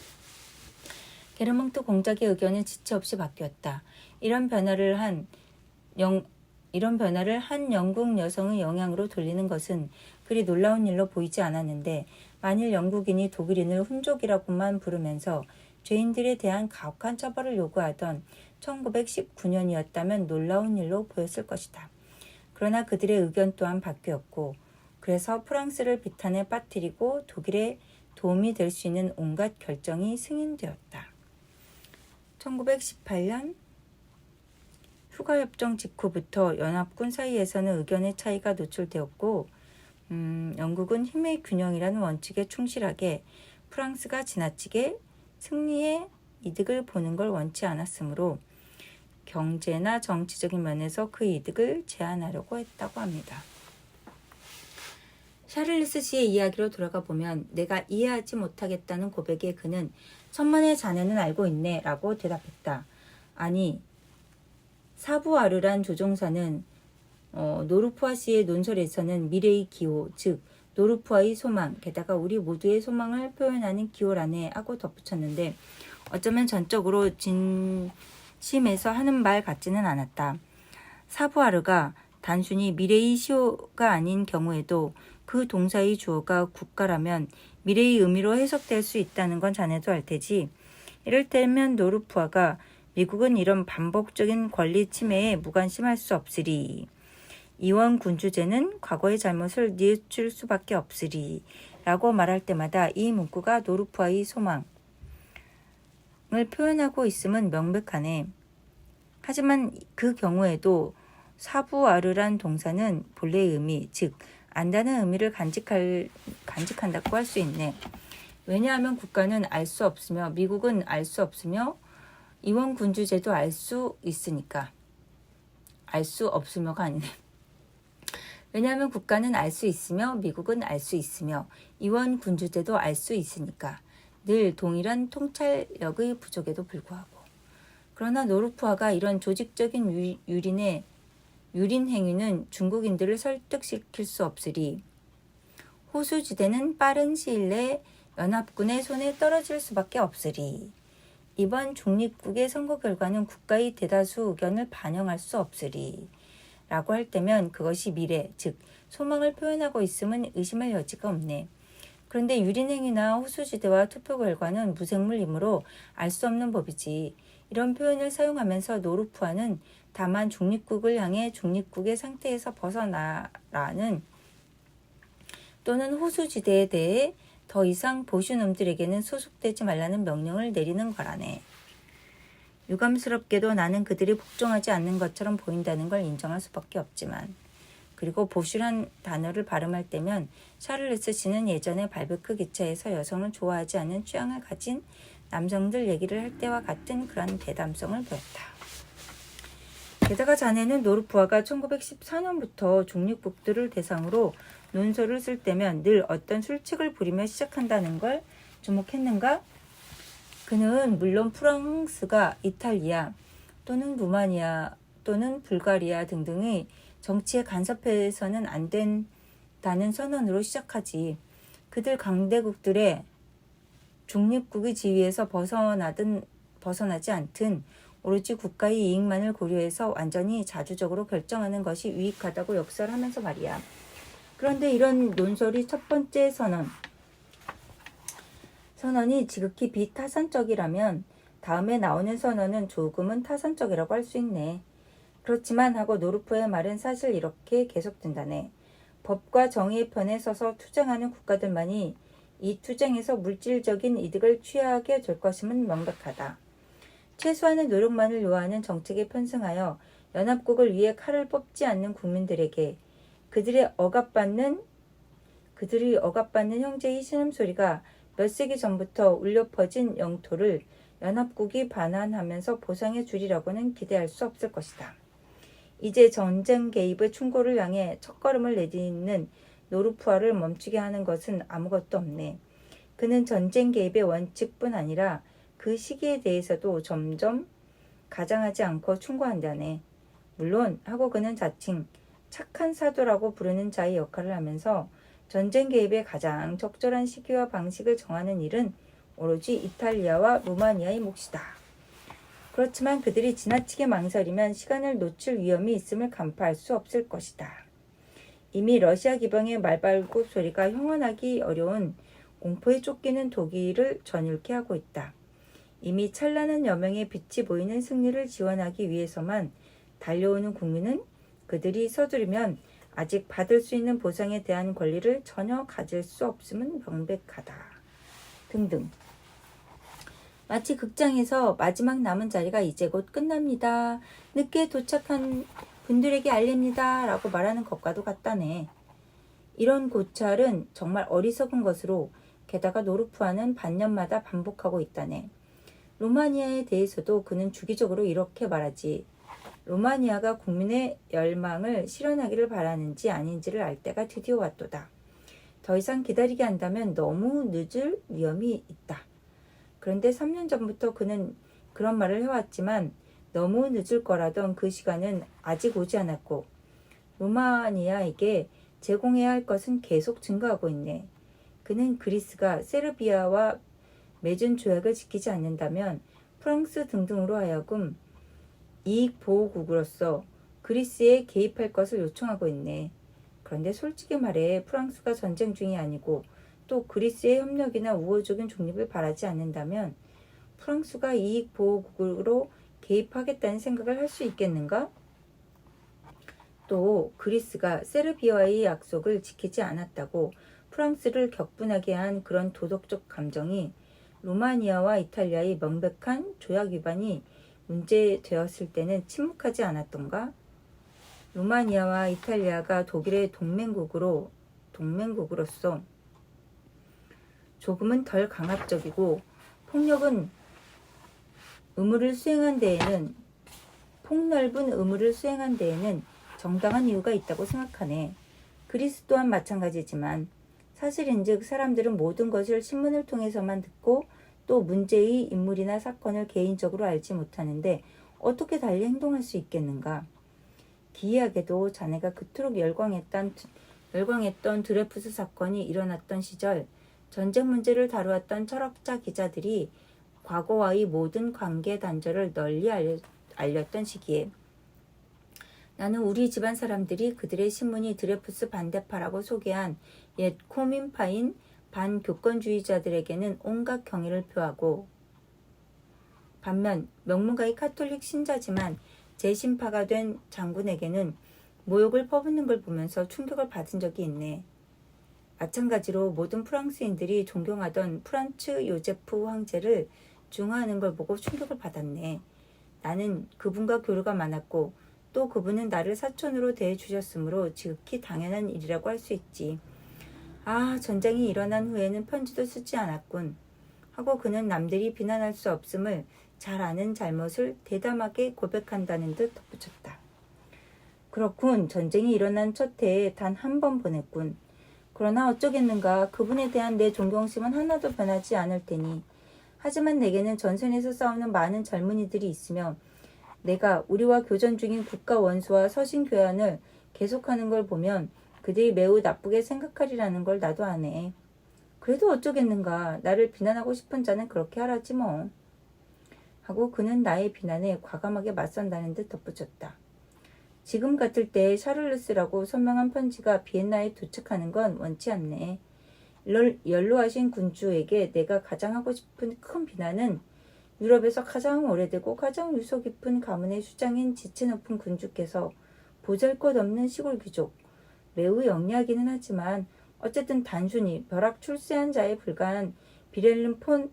게르망트 공작의 의견은 지체 없이 바뀌었다. 이런 변화를 한 영국 여성의 영향으로 돌리는 것은 그리 놀라운 일로 보이지 않았는데 만일 영국인이 독일인을 훈족이라고만 부르면서 죄인들에 대한 가혹한 처벌을 요구하던 1919년이었다면 놀라운 일로 보였을 것이다. 그러나 그들의 의견 또한 바뀌었고 그래서 프랑스를 비탄에 빠뜨리고 독일에 도움이 될 수 있는 온갖 결정이 승인되었다. 1918년 휴가협정 직후부터 연합군 사이에서는 의견의 차이가 노출되었고 영국은 힘의 균형이라는 원칙에 충실하게 프랑스가 지나치게 승리의 이득을 보는 걸 원치 않았으므로 경제나 정치적인 면에서 그 이득을 제한하려고 했다고 합니다. 샤를리스 씨의 이야기로 돌아가 보면 내가 이해하지 못하겠다는 고백에 그는 천만의 자네는 알고 있네 라고 대답했다. 아니 사부아르란 조종사는 노르푸아 씨의 논설에서는 미래의 기호, 즉 노르푸아의 소망, 게다가 우리 모두의 소망을 표현하는 기호라네 하고 덧붙였는데 어쩌면 전적으로 진심에서 하는 말 같지는 않았다. 사부아르가 단순히 미래의 시호가 아닌 경우에도 그 동사의 주어가 국가라면 미래의 의미로 해석될 수 있다는 건 자네도 알 테지. 이를테면 노르푸아가 미국은 이런 반복적인 권리 침해에 무관심할 수 없으리. 이원 군주제는 과거의 잘못을 뉘우칠 수밖에 없으리. 라고 말할 때마다 이 문구가 노르푸아의 소망을 표현하고 있음은 명백하네. 하지만 그 경우에도 사부아르란 동사는 본래의 의미, 즉 안다는 의미를 간직한다고 할 수 있네. 왜냐하면 국가는 알 수 없으며 미국은 알 수 없으며 이원 군주제도 알 수 있으니까. 알 수 없으며가 아니네. 왜냐하면 국가는 알 수 있으며 미국은 알 수 있으며 이원 군주제도 알 수 있으니까. 늘 동일한 통찰력의 부족에도 불구하고. 그러나 노르프아가 이런 조직적인 유린 행위는 중국인들을 설득시킬 수 없으리 호수지대는 빠른 시일 내에 연합군의 손에 떨어질 수밖에 없으리 이번 중립국의 선거 결과는 국가의 대다수 의견을 반영할 수 없으리 라고 할 때면 그것이 미래, 즉 소망을 표현하고 있음은 의심할 여지가 없네. 그런데 유린행위나 호수지대와 투표 결과는 무생물이므로 알 수 없는 법이지. 이런 표현을 사용하면서 노르프아는 다만 중립국을 향해 중립국의 상태에서 벗어나라는 또는 호수지대에 대해 더 이상 보슈놈들에게는 소속되지 말라는 명령을 내리는 거라네. 유감스럽게도 나는 그들이 복종하지 않는 것처럼 보인다는 걸 인정할 수밖에 없지만 그리고 보슈란 단어를 발음할 때면 샤를레스 씨는 예전에 발베크 기차에서 여성을 좋아하지 않는 취향을 가진 남성들 얘기를 할 때와 같은 그런 대담성을 보였다. 게다가 자네는 노르프아가 1914년부터 중립국들을 대상으로 논설을 쓸 때면 늘 어떤 술책을 부리며 시작한다는 걸 주목했는가? 그는 물론 프랑스가 이탈리아 또는 루마니아 또는 불가리아 등등의 정치에 간섭해서는 안 된다는 선언으로 시작하지. 그들 강대국들의 중립국의 지위에서 벗어나지 않든 오로지 국가의 이익만을 고려해서 완전히 자주적으로 결정하는 것이 유익하다고 역설하면서 말이야. 그런데 이런 논설이 첫 번째 선언이 지극히 비타산적이라면 다음에 나오는 선언은 조금은 타산적이라고 할 수 있네. 그렇지만 하고 노르프의 말은 사실 이렇게 계속된다네. 법과 정의의 편에 서서 투쟁하는 국가들만이 이 투쟁에서 물질적인 이득을 취하게 될 것임은 명백하다. 최소한의 노력만을 요하는 정책에 편승하여 연합국을 위해 칼을 뽑지 않는 국민들에게 그들이 억압받는 형제의 신음소리가 몇 세기 전부터 울려 퍼진 영토를 연합국이 반환하면서 보상해 주리라고는 기대할 수 없을 것이다. 이제 전쟁 개입의 충고를 향해 첫걸음을 내딛는 노르프아를 멈추게 하는 것은 아무것도 없네. 그는 전쟁 개입의 원칙뿐 아니라 그 시기에 대해서도 점점 가장하지 않고 충고한다네. 물론 하고 그는 자칭 착한 사도라고 부르는 자의 역할을 하면서 전쟁 개입의 가장 적절한 시기와 방식을 정하는 일은 오로지 이탈리아와 루마니아의 몫이다. 그렇지만 그들이 지나치게 망설이면 시간을 놓칠 위험이 있음을 간파할 수 없을 것이다. 이미 러시아 기병의 말발굽 소리가 형언하기 어려운 공포에 쫓기는 독일을 전율케 하고 있다. 이미 찬란한 여명의 빛이 보이는 승리를 지원하기 위해서만 달려오는 국민은 그들이 서두르면 아직 받을 수 있는 보상에 대한 권리를 전혀 가질 수 없음은 명백하다. 등등. 마치 극장에서 마지막 남은 자리가 이제 곧 끝납니다. 늦게 도착한 분들에게 알립니다. 라고 말하는 것과도 같다네. 이런 고찰은 정말 어리석은 것으로 게다가 노르프아는 반년마다 반복하고 있다네. 루마니아에 대해서도 그는 주기적으로 이렇게 말하지. 루마니아가 국민의 열망을 실현하기를 바라는지 아닌지를 알 때가 드디어 왔도다. 더 이상 기다리게 한다면 너무 늦을 위험이 있다. 그런데 3년 전부터 그는 그런 말을 해왔지만 너무 늦을 거라던 그 시간은 아직 오지 않았고 루마니아에게 제공해야 할 것은 계속 증가하고 있네. 그는 그리스가 세르비아와 맺은 조약을 지키지 않는다면 프랑스 등등으로 하여금 이익보호국으로서 그리스에 개입할 것을 요청하고 있네. 그런데 솔직히 말해 프랑스가 전쟁 중이 아니고 또 그리스의 협력이나 우호적인 중립을 바라지 않는다면 프랑스가 이익보호국으로 개입하겠다는 생각을 할 수 있겠는가? 또 그리스가 세르비아와의 약속을 지키지 않았다고 프랑스를 격분하게 한 그런 도덕적 감정이 루마니아와 이탈리아의 명백한 조약 위반이 문제되었을 때는 침묵하지 않았던가? 루마니아와 이탈리아가 독일의 동맹국으로서 조금은 덜 강압적이고 폭넓은 의무를 수행한 데에는 정당한 이유가 있다고 생각하네. 그리스 또한 마찬가지지만 사실인즉 사람들은 모든 것을 신문을 통해서만 듣고 또 문제의 인물이나 사건을 개인적으로 알지 못하는데 어떻게 달리 행동할 수 있겠는가? 기이하게도 자네가 그토록 열광했던 드레푸스 사건이 일어났던 시절 전쟁 문제를 다루었던 철학자 기자들이 과거와의 모든 관계 단절을 널리 알렸던 시기에 나는 우리 집안 사람들이 그들의 신문이 드레푸스 반대파라고 소개한 옛 코민파인 반교권주의자들에게는 온갖 경의를 표하고 반면 명문가의 카톨릭 신자지만 재신파가 된 장군에게는 모욕을 퍼붓는 걸 보면서 충격을 받은 적이 있네. 마찬가지로 모든 프랑스인들이 존경하던 프란츠 요제프 황제를 중화하는 걸 보고 충격을 받았네. 나는 그분과 교류가 많았고 또 그분은 나를 사촌으로 대해주셨으므로 지극히 당연한 일이라고 할 수 있지. 아, 전쟁이 일어난 후에는 편지도 쓰지 않았군. 하고 그는 남들이 비난할 수 없음을 잘 아는 잘못을 대담하게 고백한다는 듯 덧붙였다. 그렇군. 전쟁이 일어난 첫 해에 단 한 번 보냈군. 그러나 어쩌겠는가. 그분에 대한 내 존경심은 하나도 변하지 않을 테니. 하지만 내게는 전선에서 싸우는 많은 젊은이들이 있으며 내가 우리와 교전 중인 국가 원수와 서신 교환을 계속하는 걸 보면 그들이 매우 나쁘게 생각하리라는 걸 나도 아네. 그래도 어쩌겠는가. 나를 비난하고 싶은 자는 그렇게 하라지 뭐. 하고 그는 나의 비난에 과감하게 맞선다는 듯 덧붙였다. 지금 같을 때 샤를르스라고 선명한 편지가 비엔나에 도착하는 건 원치 않네. 연로하신 군주에게 내가 가장 하고 싶은 큰 비난은 유럽에서 가장 오래되고 가장 유서 깊은 가문의 수장인 지체 높은 군주께서 보잘것없는 시골 귀족, 매우 영리하기는 하지만 어쨌든 단순히 벼락 출세한 자에 불과한 비렐름 폰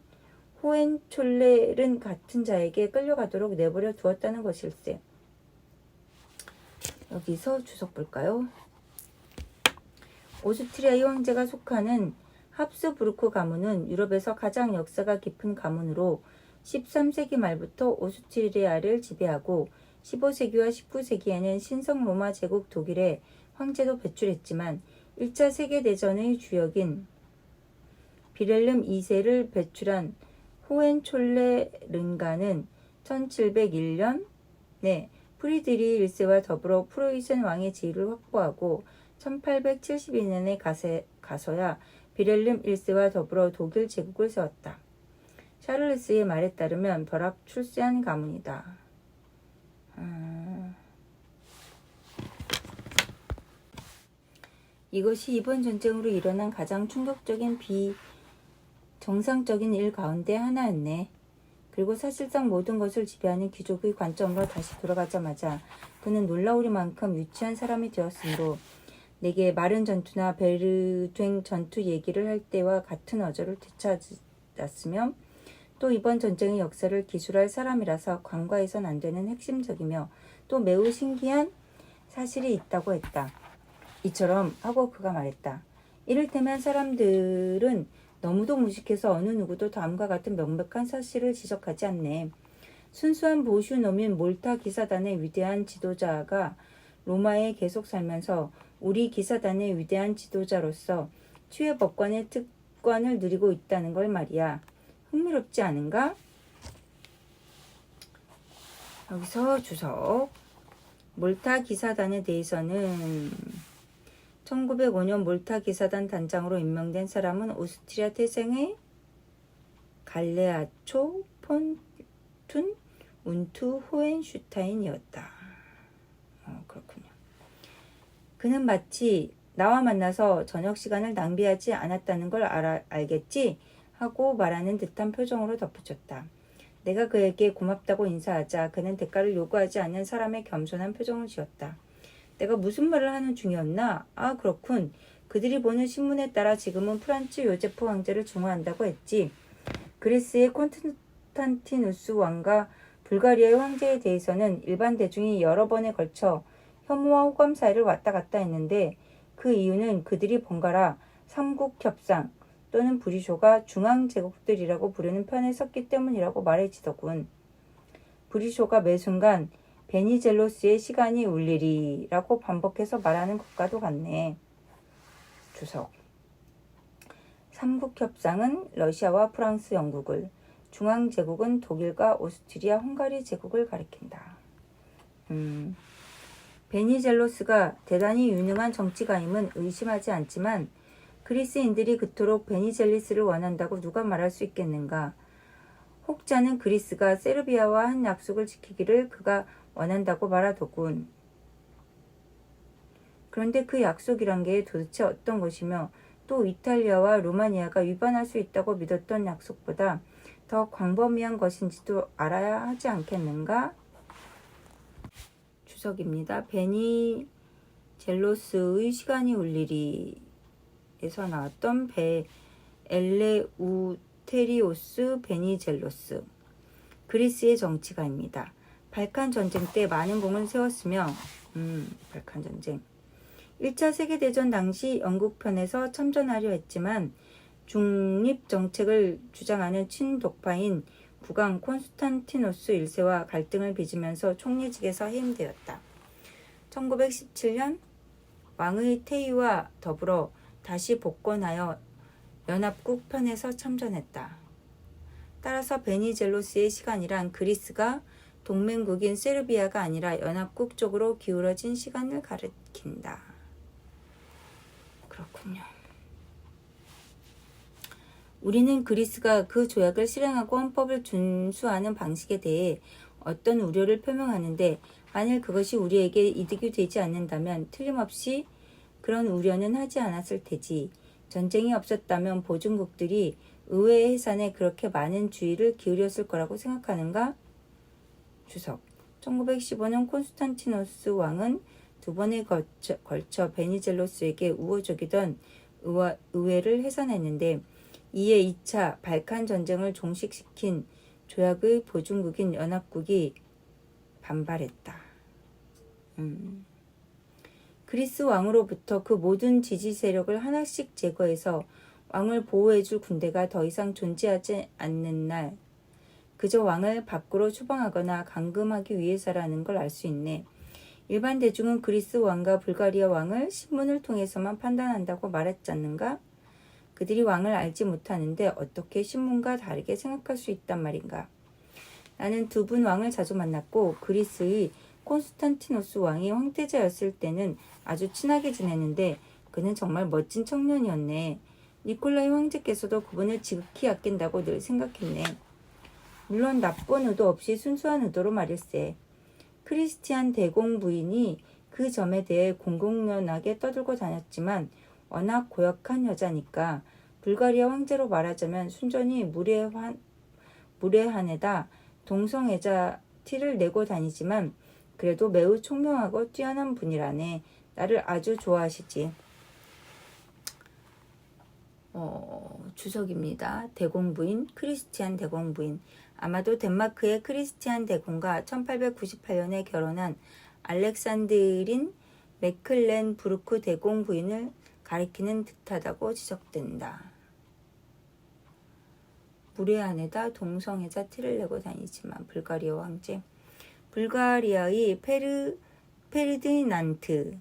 호헨촐레른 같은 자에게 끌려가도록 내버려 두었다는 것일세. 여기서 주석 볼까요? 오스트리아의 황제가 속하는 합스부르크 가문은 유럽에서 가장 역사가 깊은 가문으로 13세기 말부터 오스트리아를 지배하고 15세기와 19세기에는 신성 로마 제국 독일의 황제도 배출했지만 1차 세계대전의 주역인 비렐름 2세를 배출한 호헨촐레른가는 1701년에 프리드리 1세와 더불어 프로이센 왕의 지위를 확보하고 1872년에 가서야 비렐름 1세와 더불어 독일 제국을 세웠다. 샤를르스의 말에 따르면 벼락 출세한 가문이다. 이것이 이번 전쟁으로 일어난 가장 충격적인 비정상적인 일 가운데 하나였네. 그리고 사실상 모든 것을 지배하는 귀족의 관점으로 다시 돌아가자마자 그는 놀라우리만큼 유치한 사람이 되었으므로 내게 마른 전투나 베르됴 전투 얘기를 할 때와 같은 어조를 되찾았으며 또 이번 전쟁의 역사를 기술할 사람이라서 간과해선 안 되는 핵심적이며 또 매우 신기한 사실이 있다고 했다. 이처럼 하고 그가 말했다. 이를테면 사람들은 너무도 무식해서 어느 누구도 다음과 같은 명백한 사실을 지적하지 않네. 순수한 보슈놈인 몰타 기사단의 위대한 지도자가 로마에 계속 살면서 우리 기사단의 위대한 지도자로서 추의 법관의 특권을 누리고 있다는 걸 말이야. 흥미롭지 않은가? 여기서 주석. 몰타 기사단에 대해서는 1905년 몰타 기사단 단장으로 임명된 사람은 오스트리아 태생의 갈레아초 폰툰 운투 호헨슈타인이었다. 그렇군요. 그는 마치 나와 만나서 저녁 시간을 낭비하지 않았다는 걸 알겠지? 하고 말하는 듯한 표정으로 덧붙였다. 내가 그에게 고맙다고 인사하자 그는 대가를 요구하지 않는 사람의 겸손한 표정을 지었다. 내가 무슨 말을 하는 중이었나? 아, 그렇군. 그들이 보는 신문에 따라 지금은 프란츠 요제프 황제를 중화한다고 했지. 그리스의 콘스탄티누스 왕과 불가리아의 황제에 대해서는 일반 대중이 여러 번에 걸쳐 혐오와 호감 사이를 왔다 갔다 했는데 그 이유는 그들이 번갈아 삼국협상 또는 브리쇼가 중앙제국들이라고 부르는 편에 섰기 때문이라고 말해지더군. 브리쇼가 매 순간 베니젤로스의 시간이 울리리라고 반복해서 말하는 것과도 같네. 주석. 삼국협상은 러시아와 프랑스, 영국을, 중앙제국은 독일과 오스트리아, 헝가리 제국을 가리킨다. 베니젤로스가 대단히 유능한 정치가임은 의심하지 않지만 그리스인들이 그토록 베니젤리스를 원한다고 누가 말할 수 있겠는가. 혹자는 그리스가 세르비아와 한 약속을 지키기를 그가 원한다고 말하더군. 그런데 그 약속이란 게 도대체 어떤 것이며 또 이탈리아와 루마니아가 위반할 수 있다고 믿었던 약속보다 더 광범위한 것인지도 알아야 하지 않겠는가? 주석입니다. 베니젤로스의 시간이 울리리에서 나왔던 엘레우테리오스 베니젤로스, 그리스의 정치가입니다. 발칸 전쟁 때 많은 공을 세웠으며 발칸 전쟁 1차 세계대전 당시 영국 편에서 참전하려 했지만 중립정책을 주장하는 친독파인 국왕 콘스탄티노스 1세와 갈등을 빚으면서 총리직에서 해임되었다. 1917년 왕의 퇴위와 더불어 다시 복권하여 연합국 편에서 참전했다. 따라서 베니젤로스의 시간이란 그리스가 동맹국인 세르비아가 아니라 연합국 쪽으로 기울어진 시간을 가리킨다. 그렇군요. 우리는 그리스가 그 조약을 실행하고 헌법을 준수하는 방식에 대해 어떤 우려를 표명하는데 만일 그것이 우리에게 이득이 되지 않는다면 틀림없이 그런 우려는 하지 않았을 테지. 전쟁이 없었다면 보증국들이 의회의 해산에 그렇게 많은 주의를 기울였을 거라고 생각하는가? 주석. 1915년 콘스탄티노스 왕은 두 번에 걸쳐 베니젤로스에게 우호적이던 의회를 해산했는데 이에 2차 발칸 전쟁을 종식시킨 조약의 보증국인 연합국이 반발했다. 그리스 왕으로부터 그 모든 지지 세력을 하나씩 제거해서 왕을 보호해줄 군대가 더 이상 존재하지 않는 날 그저 왕을 밖으로 추방하거나 감금하기 위해서라는 걸 알 수 있네. 일반 대중은 그리스 왕과 불가리아 왕을 신문을 통해서만 판단한다고 말했지 않는가? 그들이 왕을 알지 못하는데 어떻게 신문과 다르게 생각할 수 있단 말인가? 나는 두 분 왕을 자주 만났고 그리스의 콘스탄티노스 왕이 황태자였을 때는 아주 친하게 지냈는데 그는 정말 멋진 청년이었네. 니콜라이 황제께서도 그분을 지극히 아낀다고 늘 생각했네. 물론 나쁜 의도 없이 순수한 의도로 말일세. 크리스티안 대공 부인이 그 점에 대해 공공연하게 떠들고 다녔지만 워낙 고약한 여자니까 불가리아 황제로 말하자면 순전히 무례한에다 동성애자 티를 내고 다니지만 그래도 매우 총명하고 뛰어난 분이라네. 나를 아주 좋아하시지. 주석입니다. 대공부인 크리스티안 대공부인. 아마도 덴마크의 크리스티안 대공과 1898년에 결혼한 알렉산드린 메클렌부르크 대공 부인을 가리키는 듯하다고 지적된다. 무례한에다 동성애자 티를 내고 다니지만 불가리아 황제. 불가리아의 페르디난트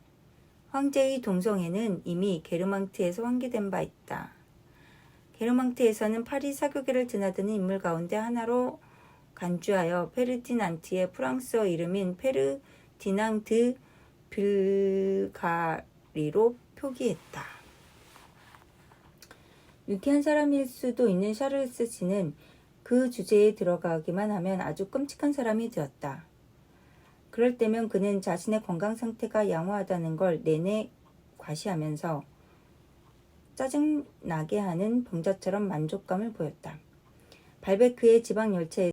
황제의 동성애는 이미 게르망트에서 환기된 바 있다. 게르망트에서는 파리 사교계를 드나드는 인물 가운데 하나로 간주하여 페르디난트의 프랑스어 이름인 페르디낭 드 빌가리로 표기했다. 유쾌한 사람일 수도 있는 샤를스 씨는 그 주제에 들어가기만 하면 아주 끔찍한 사람이 되었다. 그럴 때면 그는 자신의 건강 상태가 양호하다는 걸 내내 과시하면서 짜증나게 하는 병자처럼 만족감을 보였다. 발베크의 지방 열차에